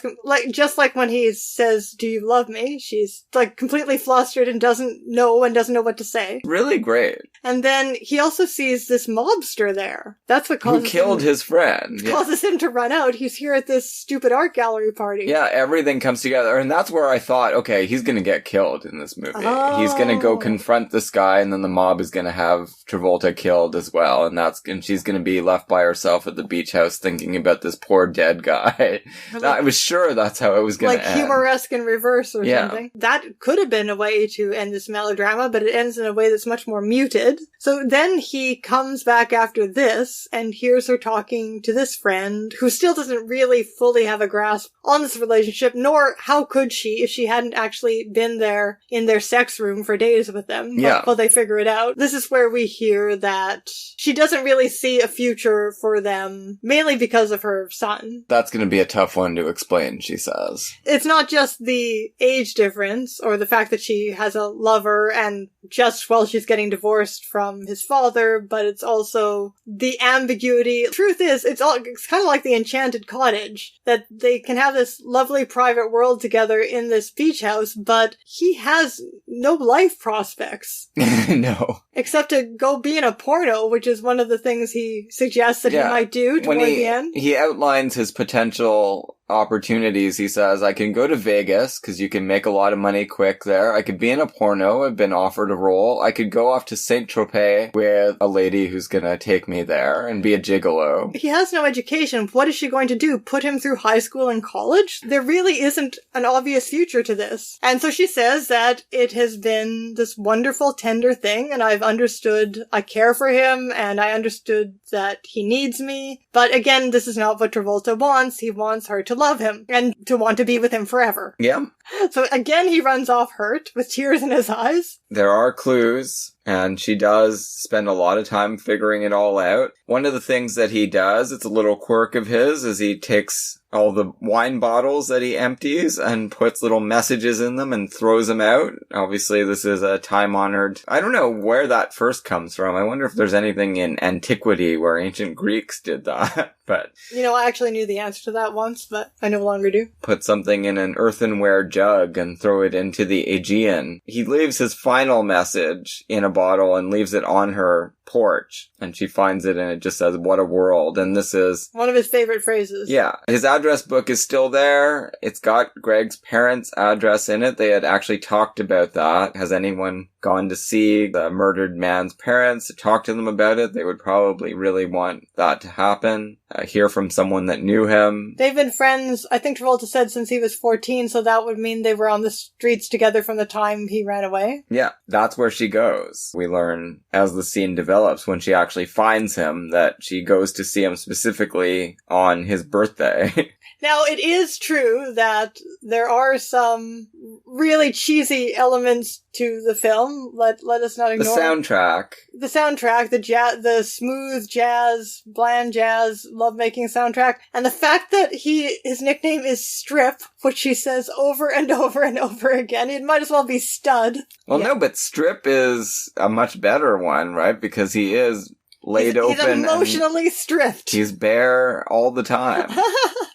just like when he says, do you love me? She's like completely flustered and doesn't know what to say. Really great. And then he also sees this mobster there. That's what causes Who killed his friend. Causes him to run out. He's here at this stupid art gallery party. Yeah, everything comes together. And that's where I thought, okay, he's going to get killed in this movie. Oh. He's going to go confront this guy, and then the mob is going to have Travolta killed as well. And she's going to be left by herself at the beach house thinking about this poor dead guy. I was sure that's how it was going to end. Like humoresque in reverse or something. That could have been a way to end this melodrama, but it ends in a way that's much more muted. So then he comes back after this and hears her talking to this friend who still doesn't really fully have a grasp on this relationship, nor how could she if she hadn't actually been there in their sex room for days with them while they figure it out. This is where we hear that she doesn't really see a future for them, mainly because of her son. That's going to be a tough one to explain, she says. It's not just the age difference or the fact that she has a lover and just while she's getting divorced from his father, but it's also the ambiguity. Truth is, it's kind of like the Enchanted Cottage, that they can have this lovely private world together in this beach house, but he has no life prospects. No. Except to go be in a porno, which is one of the things he suggests that he might do toward the end. He outlines his potential opportunities. He says, I can go to Vegas because you can make a lot of money quick there. I could be in a porno. I've been offered a role. I could go off to St. Tropez with a lady who's gonna take me there and be a gigolo. He has no education. What is she going to do? Put him through high school and college? There really isn't an obvious future to this. And so she says that it has been this wonderful, tender thing, and I've understood I care for him, and I understood that he needs me. But again, this is not what Travolta wants. He wants her to love him and to want to be with him forever. Yeah. So again, he runs off hurt with tears in his eyes. There are clues, and she does spend a lot of time figuring it all out. One of the things that he does, it's a little quirk of his, is he takes all the wine bottles that he empties and puts little messages in them and throws them out. Obviously, this is a time-honored... I don't know where that first comes from. I wonder if there's anything in antiquity where ancient Greeks did that. But you know, I actually knew the answer to that once, but I no longer do. Put something in an earthenware jug and throw it into the Aegean. He leaves his final message in a bottle and leaves it on her porch, and she finds it and it just says, "What a world." And this is one of his favorite phrases. Yeah. His address book is still there. It's got Greg's parents' address in it. They had actually talked about that. Has anyone gone to see the murdered man's parents to talk to them about it? They would probably really want that to happen. Hear from someone that knew him. They've been friends, I think Travolta said, since he was 14, so that would mean they were on the streets together from the time he ran away. Yeah, that's where she goes. We learn as the scene develops, when she actually finds him, that she goes to see him specifically on his birthday. Now, it is true that there are some really cheesy elements to the film. Let us not ignore the soundtrack. The soundtrack, the smooth jazz, bland jazz, lovemaking soundtrack, and the fact that his nickname is Strip, which he says over and over and over again. It might as well be Stud. Well, no, but Strip is a much better one, right? Because he is laid open. He's emotionally stripped. He's bare all the time.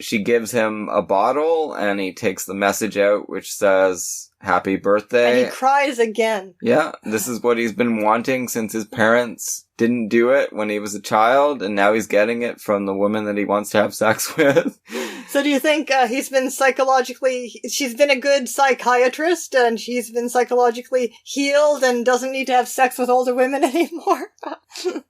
She gives him a bottle, and he takes the message out, which says, "Happy birthday." And he cries again. Yeah, this is what he's been wanting since his parents didn't do it when he was a child, and now he's getting it from the woman that he wants to have sex with. So do you think she's been a good psychiatrist, and she's been psychologically healed and doesn't need to have sex with older women anymore?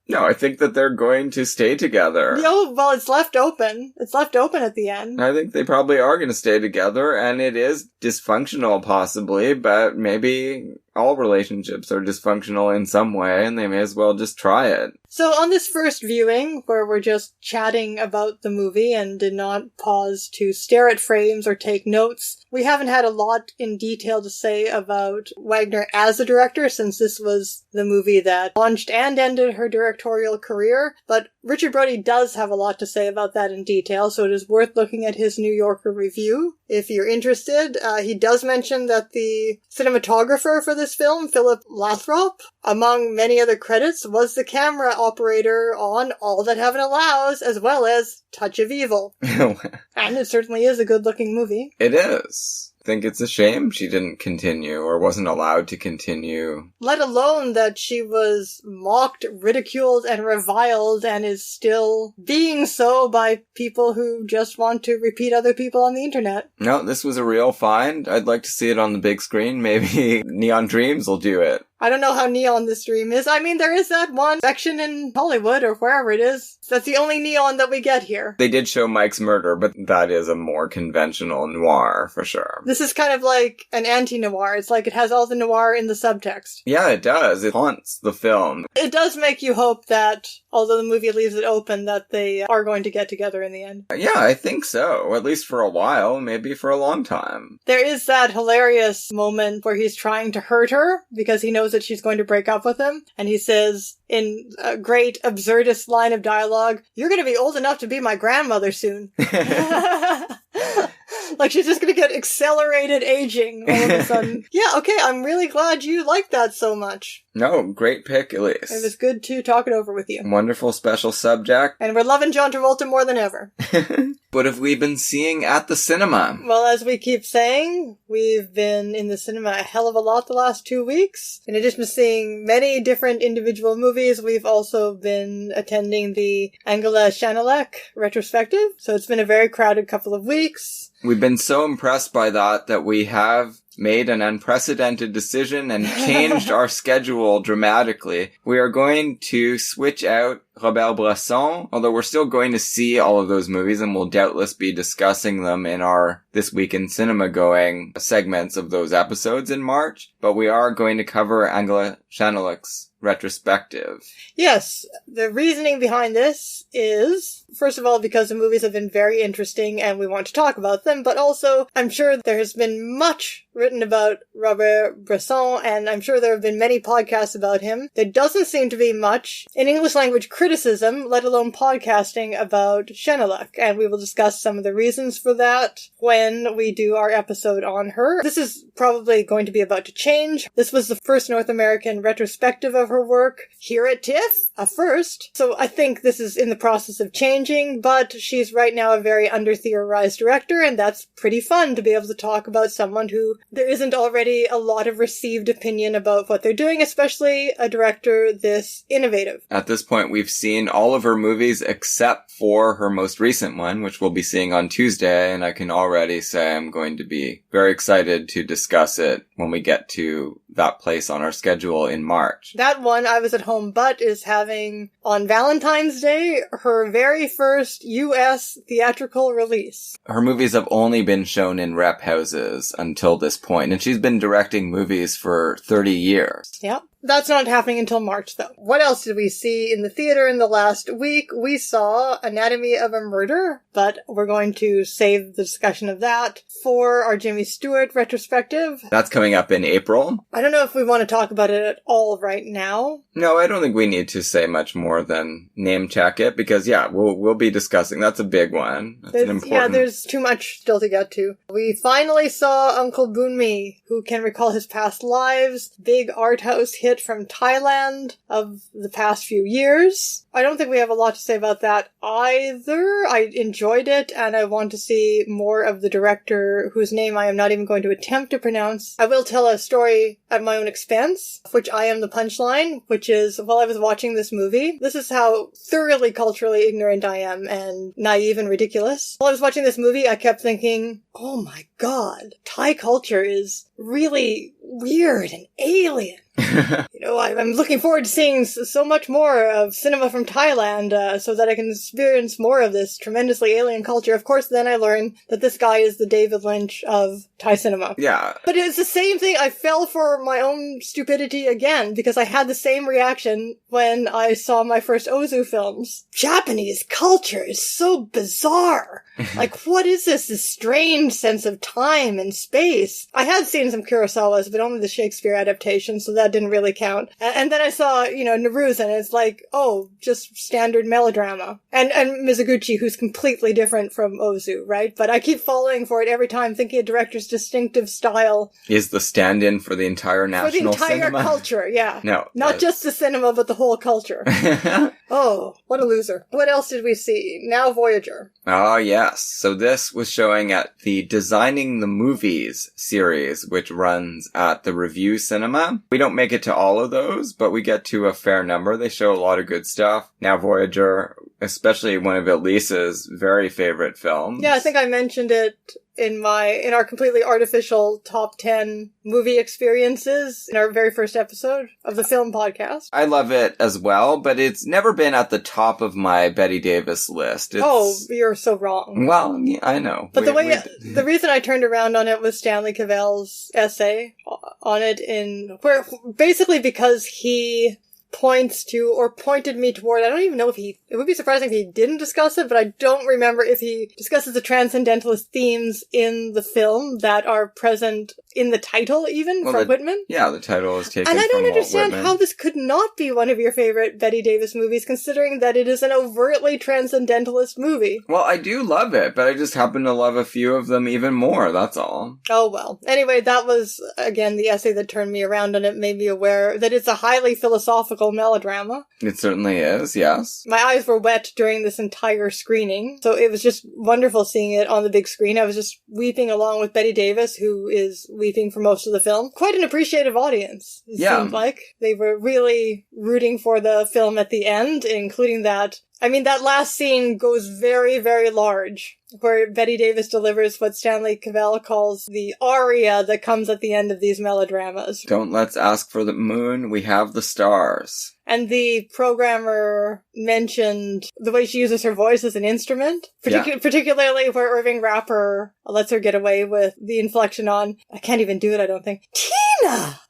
No, I think that they're going to stay together. Well, it's left open. It's left open at the end. I think they probably are going to stay together, and it is dysfunctional possibly, but maybe all relationships are dysfunctional in some way, and they may as well just try it. So on this first viewing, where we're just chatting about the movie and did not pause to stare at frames or take notes, we haven't had a lot in detail to say about Wagner as a director, since this was the movie that launched and ended her directorial career. But Richard Brody does have a lot to say about that in detail, so it is worth looking at his New Yorker review if you're interested. He does mention that the cinematographer for this film, Philip Lathrop, among many other credits, was the camera operator on All That Heaven Allows, as well as Touch of Evil. And it certainly is a good-looking movie. It is. I think it's a shame she didn't continue or wasn't allowed to continue. Let alone that she was mocked, ridiculed, and reviled, and is still being so by people who just want to repeat other people on the internet. No, this was a real find. I'd like to see it on the big screen. Maybe Neon Dreams will do it. I don't know how neon this dream is. I mean, there is that one section in Hollywood or wherever it is. That's the only neon that we get here. They did show Mike's Murder, but that is a more conventional noir, for sure. This is kind of like an anti-noir. It's like it has all the noir in the subtext. Yeah, it does. It haunts the film. It does make you hope that, although the movie leaves it open, that they are going to get together in the end. Yeah, I think so. At least for a while, maybe for a long time. There is that hilarious moment where he's trying to hurt her because he knows that she's going to break up with him. And he says, in a great absurdist line of dialogue, "You're going to be old enough to be my grandmother soon." Like she's just going to get accelerated aging all of a sudden. Yeah, okay, I'm really glad you like that so much. No, great pick, Elise. It was good to talk it over with you. Wonderful special subject. And we're loving John Travolta more than ever. What have we been seeing at the cinema? Well, as we keep saying, we've been in the cinema a hell of a lot the last 2 weeks. In addition to seeing many different individual movies, we've also been attending the Angela Schanelec retrospective. So it's been a very crowded couple of weeks. We've been so impressed by that we have made an unprecedented decision and changed our schedule dramatically. We are going to switch out Robert Bresson, although we're still going to see all of those movies and we'll doubtless be discussing them in our This Week in Cinema Going segments of those episodes in March. But we are going to cover Angela Schanelec's retrospective. Yes, the reasoning behind this is, first of all, because the movies have been very interesting and we want to talk about them, but also I'm sure there has been much written about Robert Bresson, and I'm sure there have been many podcasts about him. There doesn't seem to be much in English language criticism, let alone podcasting, about Schanelec, and we will discuss some of the reasons for that when we do our episode on her. This is probably going to be about to change. This was the first North American retrospective of her work here at TIFF, a first. So I think this is in the process of changing, but she's right now a very under-theorized director, and that's pretty fun to be able to talk about someone who there isn't already a lot of received opinion about what they're doing, especially a director this innovative. At this point, we've seen all of her movies except for her most recent one, which we'll be seeing on Tuesday, and I can already say I'm going to be very excited to discuss it when we get to that place on our schedule in March. That one, I Was at Home But, is having, on Valentine's Day, her very first U.S. theatrical release. Her movies have only been shown in rep houses until this point, and she's been directing movies for 30 years. Yep. That's not happening until March, though. What else did we see in the theater in the last week? We saw Anatomy of a Murder, but we're going to save the discussion of that for our Jimmy Stewart retrospective. That's coming up in April. I don't know if we want to talk about it at all right now. No, I don't think we need to say much more than name check it, because we'll be discussing. That's a big one. That's an important... Yeah, there's too much still to get to. We finally saw Uncle Boonmi, who can recall his past lives, big art house hit from Thailand of the past few years. I don't think we have a lot to say about that either. I enjoyed it, and I want to see more of the director, whose name I am not even going to attempt to pronounce. I will tell a story at my own expense, which I am the punchline, which is, while I was watching this movie, this is how thoroughly culturally ignorant I am, and naive and ridiculous. While I was watching this movie, I kept thinking, oh my god, Thai culture is really weird and alien. I'm looking forward to seeing so much more of cinema from Thailand so that I can experience more of this tremendously alien culture. Of course, then I learned that this guy is the David Lynch of Thai cinema. Yeah. But it's the same thing. I fell for my own stupidity again because I had the same reaction when I saw my first Ozu films. Japanese culture is so bizarre. Like, what is this strange sense of time and space? I had seen some Kurosawas, but only the Shakespeare adaptation, so that didn't really count. And then I saw, Neruda, and it's like, oh, just standard melodrama. And Mizoguchi, who's completely different from Ozu, right? But I keep falling for it every time, thinking a director's distinctive style is the stand-in for the entire national cinema. For the entire culture, yeah. No. Not just the cinema, but the whole culture. Oh, what a loser. What else did we see? Now Voyager. Oh, yes. So this was showing at the Designing the Movies series, which runs at the Review Cinema. We don't make it to all of those, but we get to a fair number. They show a lot of good stuff. Now Voyager, especially one of Elise's very favorite films. Yeah, I think I mentioned it in our completely artificial top 10 movie experiences in our very first episode of the film podcast. I love it as well, but it's never been at the top of my Bette Davis list. You're so wrong. Well, yeah, I know. But the reason I turned around on it was Stanley Cavell's essay on it basically because he pointed me toward, I don't even know if It would be surprising if he didn't discuss it, but I don't remember if he discusses the transcendentalist themes in the film that are present in the title, even, from Whitman. Yeah, the title is taken from And I don't Walt understand Whitman. how this could not be one of your favorite Bette Davis movies, considering that it is an overtly transcendentalist movie. Well, I do love it, but I just happen to love a few of them even more, that's all. Oh, well. Anyway, that was, again, the essay that turned me around, and it made me aware that it's a highly philosophical melodrama. It certainly is, yes. My eyes were wet during this entire screening, so it was just wonderful seeing it on the big screen. I was just weeping along with Bette Davis, who is weeping for most of the film. Quite an appreciative audience, it seemed like. They were really rooting for the film at the end, including that. I mean, that last scene goes very, very large, where Bette Davis delivers what Stanley Cavell calls the aria that comes at the end of these melodramas. Don't let's ask for the moon, we have the stars. And the programmer mentioned the way she uses her voice as an instrument, particularly where Irving Rapper lets her get away with the inflection on, I can't even do it, I don't think, Tina!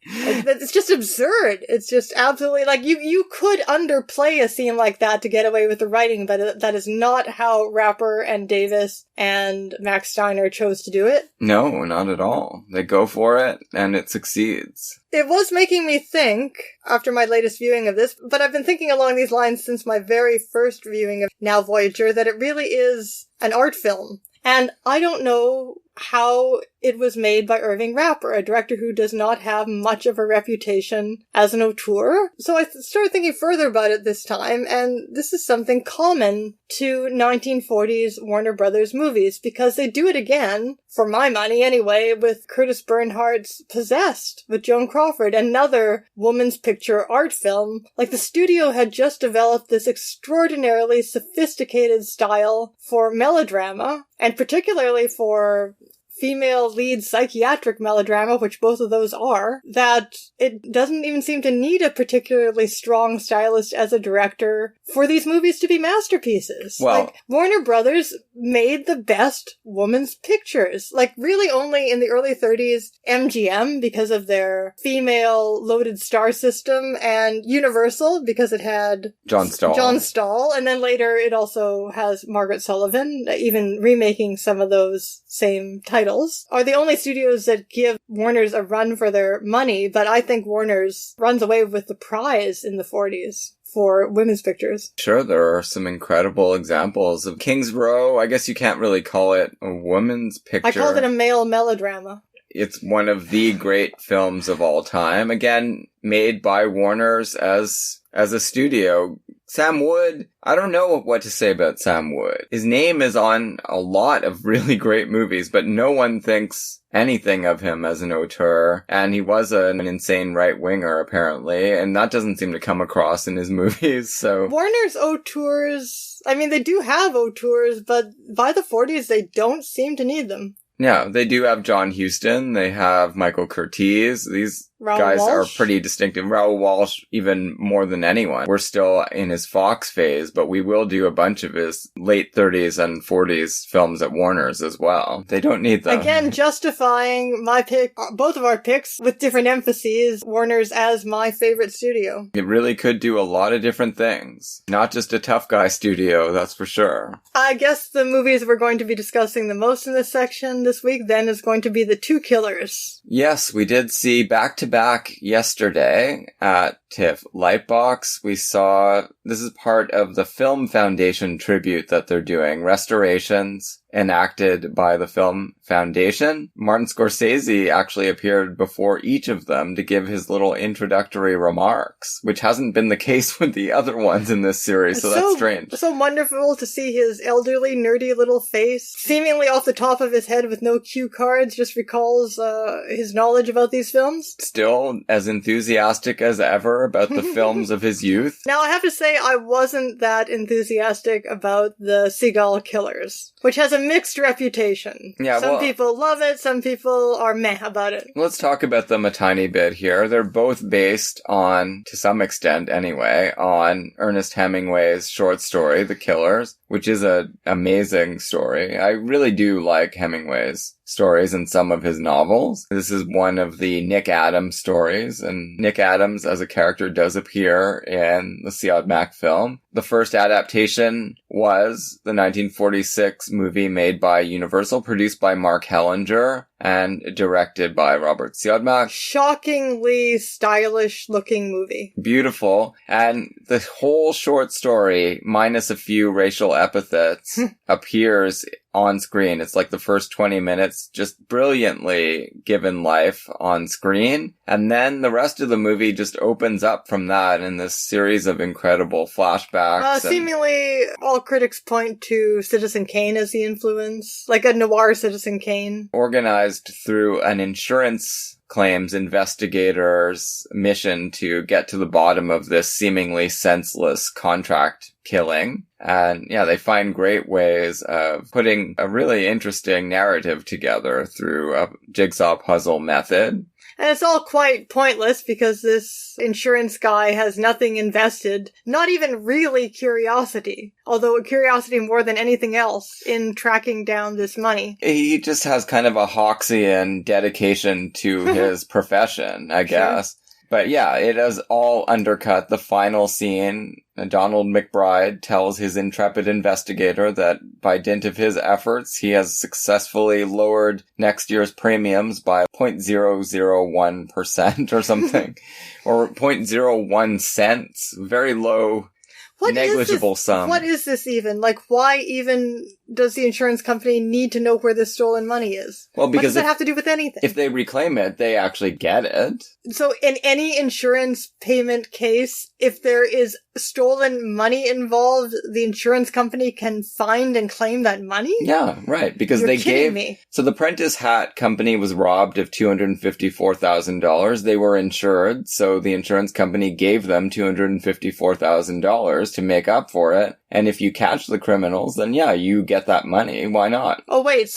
It's just absurd. It's just absolutely, like, you could underplay a scene like that to get away with the writing, but that is not how Rapper and Davis and Max Steiner chose to do it. No, not at all. They go for it, and it succeeds. It was making me think, after my latest viewing of this, but I've been thinking along these lines since my very first viewing of Now Voyager, that it really is an art film. And I don't know how it was made by Irving Rapper, a director who does not have much of a reputation as an auteur. So I started thinking further about it this time, and this is something common to 1940s Warner Brothers movies, because they do it again, for my money anyway, with Curtis Bernhardt's Possessed with Joan Crawford, another woman's picture art film. Like, the studio had just developed this extraordinarily sophisticated style for melodrama, and particularly for female lead psychiatric melodrama, which both of those are, that it doesn't even seem to need a particularly strong stylist as a director for these movies to be masterpieces. Well, like, Warner Brothers made the best woman's pictures. Like, really only in the early 30s, MGM, because of their female loaded star system, and Universal, because it had John Stahl, and then later it also has Margaret Sullivan, even remaking some of those same titles, are the only studios that give Warner's a run for their money, but I think Warner's runs away with the prize in the 40s for women's pictures. Sure, there are some incredible examples of King's Row. I guess you can't really call it a woman's picture. I called it a male melodrama. It's one of the great films of all time. Again, made by Warner's as a studio. Sam Wood, I don't know what to say about Sam Wood. His name is on a lot of really great movies, but no one thinks anything of him as an auteur. And he was an insane right-winger, apparently, and that doesn't seem to come across in his movies, so... Warner's auteurs, I mean, they do have auteurs, but by the 40s, they don't seem to need them. Yeah, they do have John Huston, they have Michael Curtiz, these Raoul guys Walsh are pretty distinctive. Raoul Walsh, even more than anyone. We're still in his Fox phase, but we will do a bunch of his late 30s and 40s films at Warner's as well. They don't need them. Again, justifying my pick, both of our picks, with different emphases, Warner's as my favorite studio. It really could do a lot of different things. Not just a tough guy studio, that's for sure. I guess the movies we're going to be discussing the most in this section this week then is going to be The Two Killers. Yes, we did see back-to-back yesterday at TIFF Lightbox. We saw, this is part of the Film Foundation tribute that they're doing, restorations enacted by the Film Foundation. Martin Scorsese actually appeared before each of them to give his little introductory remarks, which hasn't been the case with the other ones in this series, so that's strange. So wonderful to see his elderly, nerdy little face, seemingly off the top of his head with no cue cards, just recalls his knowledge about these films. Still as enthusiastic as ever about the films of his youth. Now, I have to say, I wasn't that enthusiastic about the Siegel Killers, which has a mixed reputation. Yeah, some people love it, some people are meh about it. Let's talk about them a tiny bit here. They're both based on, to some extent anyway, on Ernest Hemingway's short story, The Killers, which is an amazing story. I really do like Hemingway's stories in some of his novels. This is one of the Nick Adams stories, and Nick Adams as a character does appear in the Siodmak film. The first adaptation was the 1946 movie made by Universal, produced by Mark Hellinger, and directed by Robert Siodmak. Shockingly stylish-looking movie. Beautiful. And the whole short story, minus a few racial epithets, appears on screen. It's like the first 20 minutes just brilliantly given life on screen. And then the rest of the movie just opens up from that in this series of incredible flashbacks. Seemingly, all critics point to Citizen Kane as the influence, like a noir Citizen Kane. Organized through an insurance claims investigator's mission to get to the bottom of this seemingly senseless contract killing. And yeah, they find great ways of putting a really interesting narrative together through a jigsaw puzzle method. And it's all quite pointless because this insurance guy has nothing invested, not even really curiosity, although curiosity more than anything else in tracking down this money. He just has kind of a Hawksian dedication to his profession, I guess. But yeah, it has all undercut the final scene. Donald McBride tells his intrepid investigator that by dint of his efforts, he has successfully lowered next year's premiums by 0.001% or something, or 0.01 cents. Very low, negligible sum. What is this even? Like, why even does the insurance company need to know where this stolen money is? Well, because what does that have to do with anything? If they reclaim it, they actually get it. So in any insurance payment case, if there is stolen money involved, the insurance company can find and claim that money? Yeah, right. Because You're they kidding me. So the Prentice Hat Company was robbed of $254,000. They were insured, so the insurance company gave them $254,000 to make up for it. And if you catch the criminals, then yeah, you get that money. Why not? Oh, wait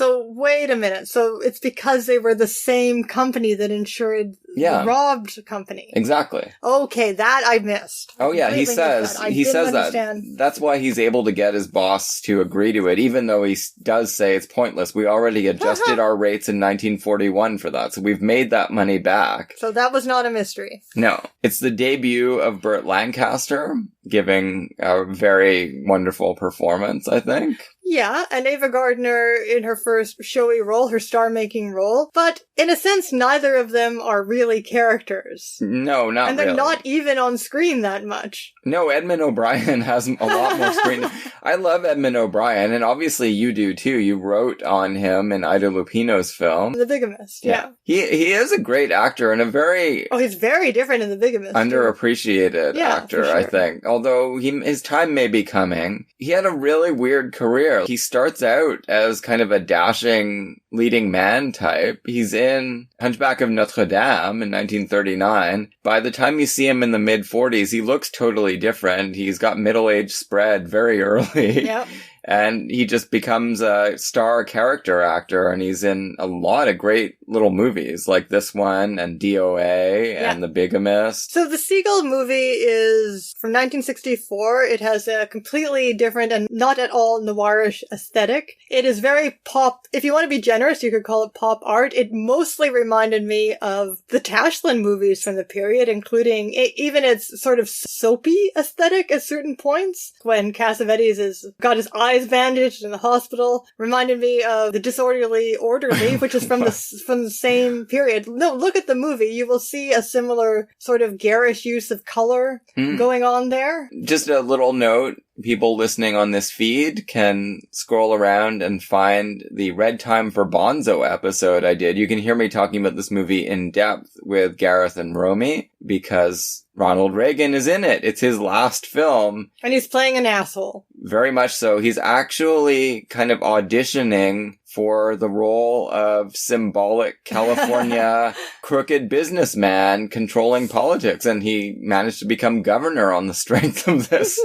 a minute. So it's because they were the same company that insured the robbed company. Exactly. Okay, that I missed. Oh yeah, he says that. Understand. That's why he's able to get his boss to agree to it, even though he does say it's pointless. We already adjusted our rates in 1941 for that, so we've made that money back. So that was not a mystery. No. It's the debut of Burt Lancaster, giving a very wonderful performance, I think. Yeah, and Ava Gardner in her first showy role, her star-making role. But in a sense, neither of them are really characters. No, not really. And they're not even on screen that much. No, Edmund O'Brien has a lot more screen. I love Edmund O'Brien, and obviously you do too. You wrote on him in Ida Lupino's film. The Bigamist, yeah. He is a great actor and a very... Oh, he's very different in The Bigamist. Underappreciated actor, for sure. I think. Although his time may be coming. He had a really weird career. He starts out as kind of a dashing leading man type. He's in Hunchback of Notre Dame in 1939. By the time you see him in the mid-40s, he looks totally different. He's got middle-age spread very early. Yep. And he just becomes a star character actor, and he's in a lot of great little movies, like this one, and DOA, and The Bigamist. So the Siegel movie is from 1964. It has a completely different and not at all noirish aesthetic. It is very pop. If you want to be generous, you could call it pop art. It mostly reminded me of the Tashlin movies from the period, including even its sort of soapy aesthetic at certain points. When Cassavetes has got his eyes bandaged in the hospital, reminded me of The Disorderly Orderly, which is from the same period. No, look at the movie. You will see a similar sort of garish use of color going on there. Just a little note. People listening on this feed can scroll around and find the Red Time for Bonzo episode I did. You can hear me talking about this movie in depth with Gareth and Romy because Ronald Reagan is in it. It's his last film. And he's playing an asshole. Very much so. He's actually kind of auditioning for the role of symbolic California crooked businessman controlling politics, and he managed to become governor on the strength of this.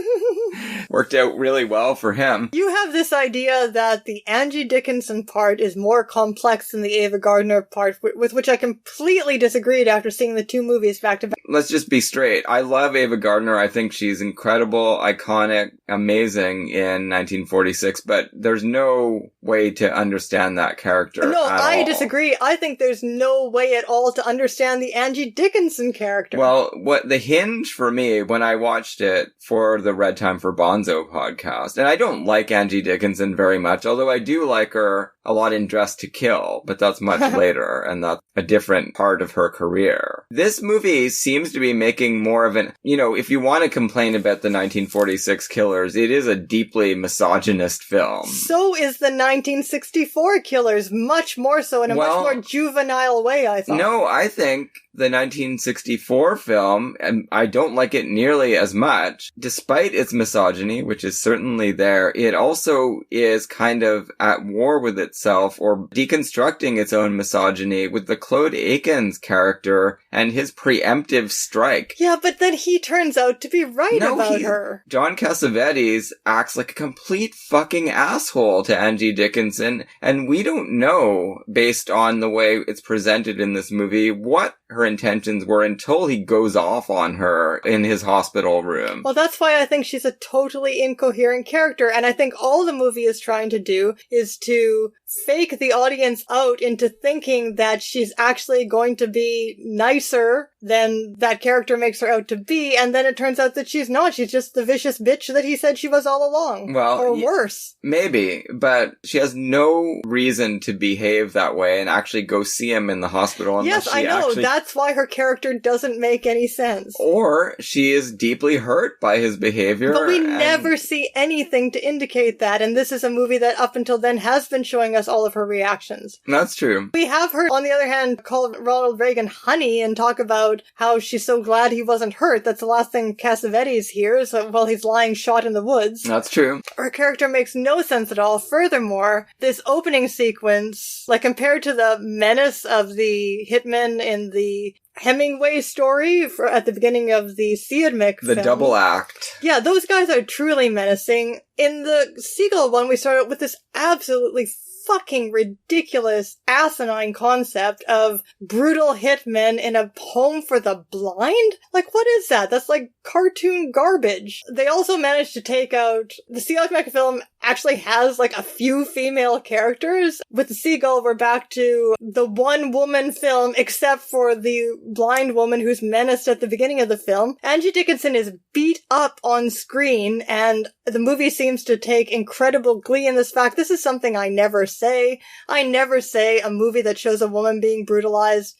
Worked out really well for him. You have this idea that the Angie Dickinson part is more complex than the Ava Gardner part, with which I completely disagreed after seeing the two movies back to back. Let's just be straight. I love Ava Gardner. I think she's incredible, iconic, amazing in 1946, but there's no way to understand that character No, at I all. disagree. I think there's no way at all to understand the Angie Dickinson character. Well, what the hinge for me when I watched it for the Red Time for Bonzo podcast, and I don't like Angie Dickinson very much, although I do like her a lot in Dress to Kill, but that's much later, and that's a different part of her career. This movie seems to be making more of an, if you want to complain about the 1946 killers, it is a deeply misogynist film. So is the 1964 Killers, much more so in a much more juvenile way, I thought. No, I think the 1964 film, and I don't like it nearly as much, despite its misogyny, which is certainly there, it also is kind of at war with itself or deconstructing its own misogyny with the Claude Akins character and his preemptive strike. Yeah, but then he turns out to be right about her. John Cassavetes acts like a complete fucking asshole to Angie Dickinson, and we don't know, based on the way it's presented in this movie, what her intentions were until he goes off on her in his hospital room. Well, that's why I think she's a totally incoherent character, and I think all the movie is trying to do is to fake the audience out into thinking that she's actually going to be nicer than that character makes her out to be, and then it turns out that she's not. She's just the vicious bitch that he said she was all along. Well, or worse. Maybe, but she has no reason to behave that way and actually go see him in the hospital. Yes, I know. That's why her character doesn't make any sense. Or she is deeply hurt by his behavior. But we never see anything to indicate that, and this is a movie that up until then has been showing us all of her reactions. That's true. We have her, on the other hand, call Ronald Reagan honey and talk about how she's so glad he wasn't hurt. That's the last thing Cassavetes hears while he's lying shot in the woods. That's true. Her character makes no sense at all. Furthermore, this opening sequence, like compared to the menace of the hitmen in the Hemingway story at the beginning of the Siodmak film. The double act. Yeah, those guys are truly menacing. In the Siegel one, we started with this absolutely fucking ridiculous, asinine concept of brutal hitmen in a home for the blind? Like, what is that? That's like cartoon garbage. They also managed to take out... The Siodmak film actually has like a few female characters. With the Siegel, we're back to the one-woman film, except for the blind woman who's menaced at the beginning of the film. Angie Dickinson is beat up on screen, and the movie seems to take incredible glee in this fact. This is something I never say. I never say a movie that shows a woman being brutalized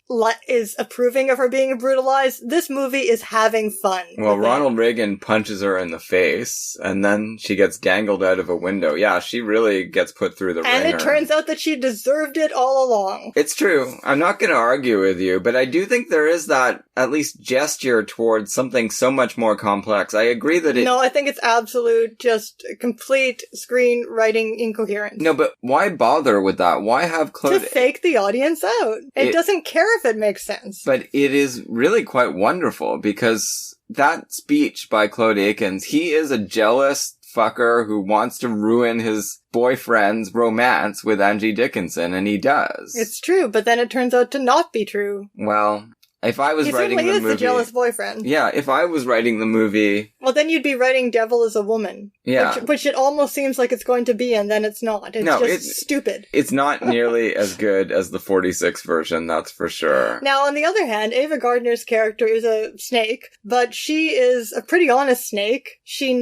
is approving of her being brutalized. This movie is having fun. Well, Ronald Reagan punches her in the face, and then she gets dangled out of a window. Yeah, she really gets put through the ringer. And it turns out that she deserved it all along. It's true. I'm not going to argue with you, but I do think there is that, at least, gesture towards something so much more complex. I agree that it... No, I think it's absolute, just complete screenwriting incoherence. No, but why bother with that? Why have Claude... To fake the audience out. It doesn't care if it makes sense. But it is really quite wonderful, because that speech by Claude Akins, he is a jealous fucker who wants to ruin his boyfriend's romance with Angie Dickinson, and he does. It's true, but then it turns out to not be true. Well, if I was writing the movie... He certainly is the jealous boyfriend. Yeah, if I was writing the movie... Well, then you'd be writing Devil as a Woman. Yeah. Which it almost seems like it's going to be, and then it's not. It's stupid. It's not nearly as good as the 46 version, that's for sure. Now, on the other hand, Ava Gardner's character is a snake, but she is a pretty honest snake. She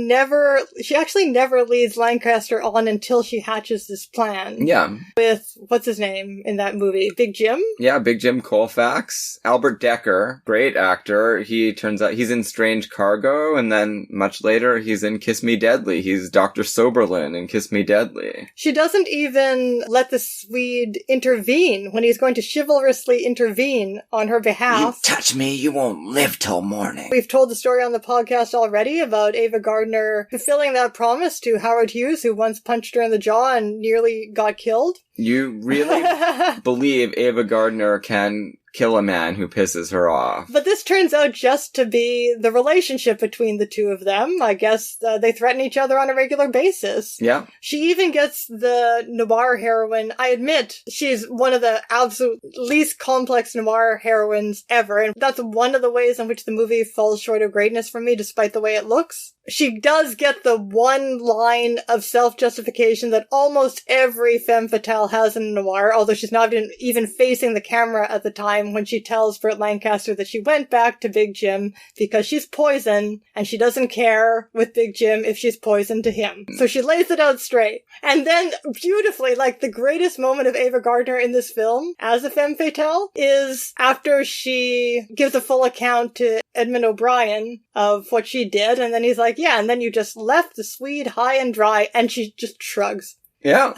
actually never leads Lancaster on until she hatches this plan. Yeah. With, what's his name in that movie? Big Jim? Yeah, Big Jim Colfax. Albert Decker, great actor. He turns out he's in Strange Cargo, and then much later he's in Kiss Me Deadly. He's Dr. Soberlin in Kiss Me Deadly. She doesn't even let the Swede intervene when he's going to chivalrously intervene on her behalf. You touch me, you won't live till morning. We've told the story on the podcast already about Ava Gardner fulfilling that promise to Howard Hughes, who once punched her in the jaw and nearly got killed. You really believe Ava Gardner can kill a man who pisses her off. But this turns out just to be the relationship between the two of them. I guess they threaten each other on a regular basis. Yeah. She even gets the noir heroine. I admit, she's one of the absolute least complex noir heroines ever. And that's one of the ways in which the movie falls short of greatness for me, despite the way it looks. She does get the one line of self-justification that almost every femme fatale has in noir, although she's not even facing the camera at the time when she tells Burt Lancaster that she went back to Big Jim because she's poison and she doesn't care with Big Jim if she's poison to him. So she lays it out straight. And then beautifully, like the greatest moment of Ava Gardner in this film as a femme fatale is after she gives a full account to Edmund O'Brien of what she did, and then he's like, yeah, and then you just left the Swede high and dry, and she just shrugs. Yeah.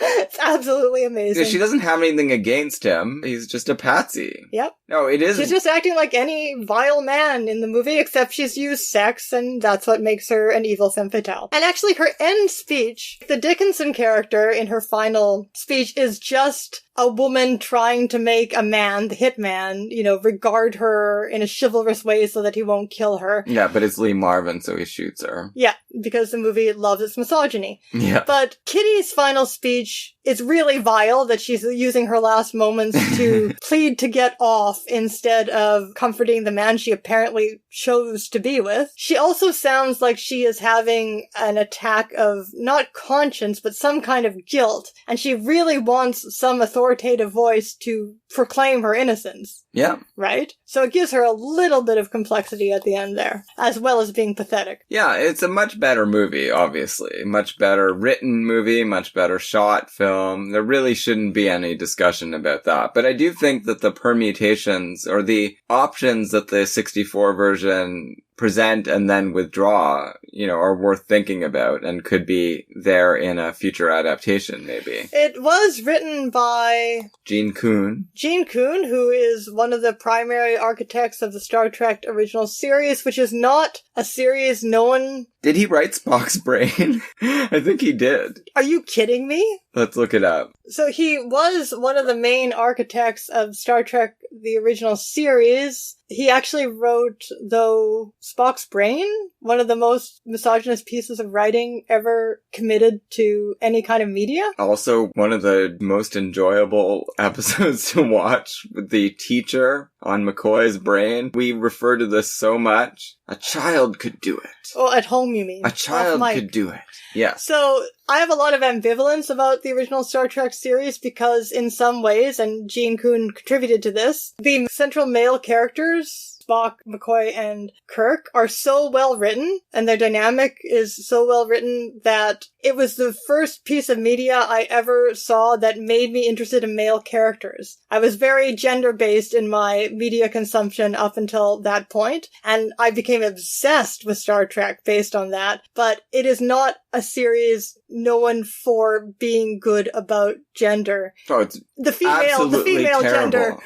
It's absolutely amazing. She doesn't have anything against him. He's just a patsy. Yep. No, it is. She's just acting like any vile man in the movie, except she's used sex, and that's what makes her an evil femme fatale. And actually, her end speech, the Dickinson character in her final speech, is just a woman trying to make a man, the hitman, regard her in a chivalrous way so that he won't kill her. Yeah, but it's Lee Marvin, so he shoots her. Yeah, because the movie loves its misogyny. Yeah. But Kitty's final speech is really vile, that she's using her last moments to plead to get off instead of comforting the man she apparently chose to be with. She also sounds like she is having an attack of not conscience, but some kind of guilt, and she really wants some authoritative voice to proclaim her innocence. Yeah. Right? So it gives her a little bit of complexity at the end there, as well as being pathetic. Yeah, it's a much better movie, obviously. Much better written movie, much better shot film. There really shouldn't be any discussion about that. But I do think that the permutations or the options that the 64 version present and then withdraw, are worth thinking about and could be there in a future adaptation, maybe. It was written by Gene Kuhn. Gene Kuhn, who is one of the primary architects of the Star Trek original series, which is not a series known... Did he write Spock's brain? I think he did. Are you kidding me? Let's look it up. So he was one of the main architects of Star Trek, the original series. He actually wrote, though, Spock's Brain, one of the most misogynist pieces of writing ever committed to any kind of media. Also, one of the most enjoyable episodes to watch with the teacher on McCoy's brain. We refer to this so much. A child could do it. Oh, at home, you mean? A child could do it. Yeah. So, I have a lot of ambivalence about the original Star Trek series because in some ways, and Gene Kuhn contributed to this, the central male characters, Spock, McCoy, and Kirk, are so well written, and their dynamic is so well written that it was the first piece of media I ever saw that made me interested in male characters. I was very gender-based in my media consumption up until that point, and I became obsessed with Star Trek based on that, but it is not a series known for being good about gender. Oh, it's the female gender.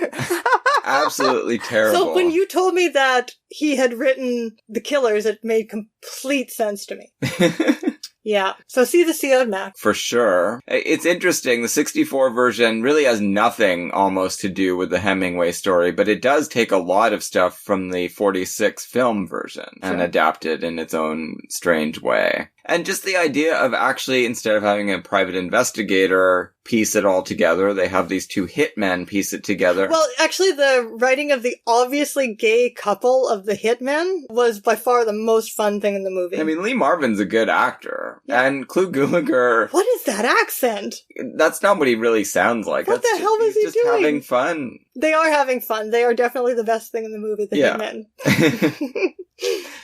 Absolutely terrible. So when you told me that he had written The Killers, it made complete sense to me. Yeah. So see the Siodmak. For sure. It's interesting. The 64 version really has nothing almost to do with the Hemingway story, but it does take a lot of stuff from the 46 film version and adapt it in its own strange way. And just the idea of actually, instead of having a private investigator piece it all together, they have these two hitmen piece it together. Well, actually, the writing of the obviously gay couple of the hitmen was by far the most fun thing in the movie. I mean, Lee Marvin's a good actor. Yeah. And Clu Gulager... What is that accent? That's not what he really sounds like. What the hell was he doing? He's just having fun. They are having fun. They are definitely the best thing in the movie, the hitmen.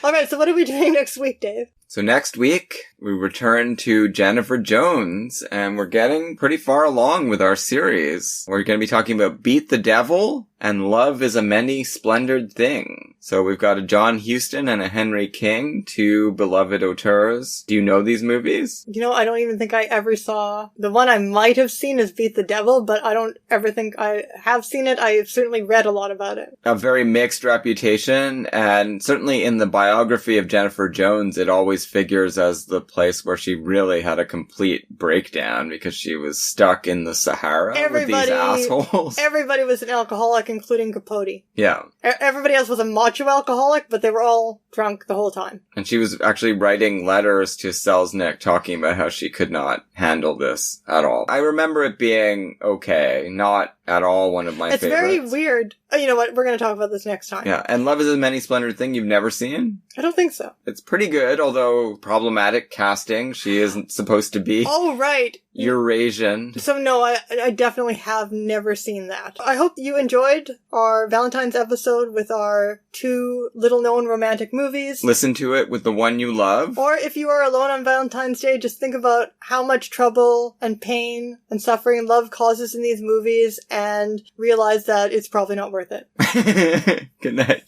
All right, so what are we doing next week, Dave? So next week, we return to Jennifer Jones, and we're getting pretty far along with our series. We're going to be talking about Beat the Devil and Love is a Many Splendid Thing. So we've got a John Huston and a Henry King, two beloved auteurs. Do you know these movies? I don't even think I ever saw... The one I might have seen is Beat the Devil, but I don't ever think I have seen it. I've certainly read a lot about it. A very mixed reputation, and certainly in the biography of Jennifer Jones, it always always figures as the place where she really had a complete breakdown because she was stuck in the Sahara with these assholes. Everybody was an alcoholic, including Capote. Yeah. Everybody else was a macho alcoholic, but they were all drunk the whole time. And she was actually writing letters to Selznick talking about how she could not handle this at all. I remember it being okay, not at all one of my favorites. It's very weird. Oh, you know what? We're going to talk about this next time. Yeah, and Love is a Many Splendored Thing you've never seen? I don't think so. It's pretty good, although problematic casting. She isn't supposed to be Oh, right. Eurasian. So no, I definitely have never seen that. I hope you enjoyed our Valentine's episode with our 2 little-known romantic movies. Listen to it with the one you love. Or if you are alone on Valentine's Day, just think about how much trouble and pain and suffering love causes in these movies and realize that it's probably not worth it. Good night.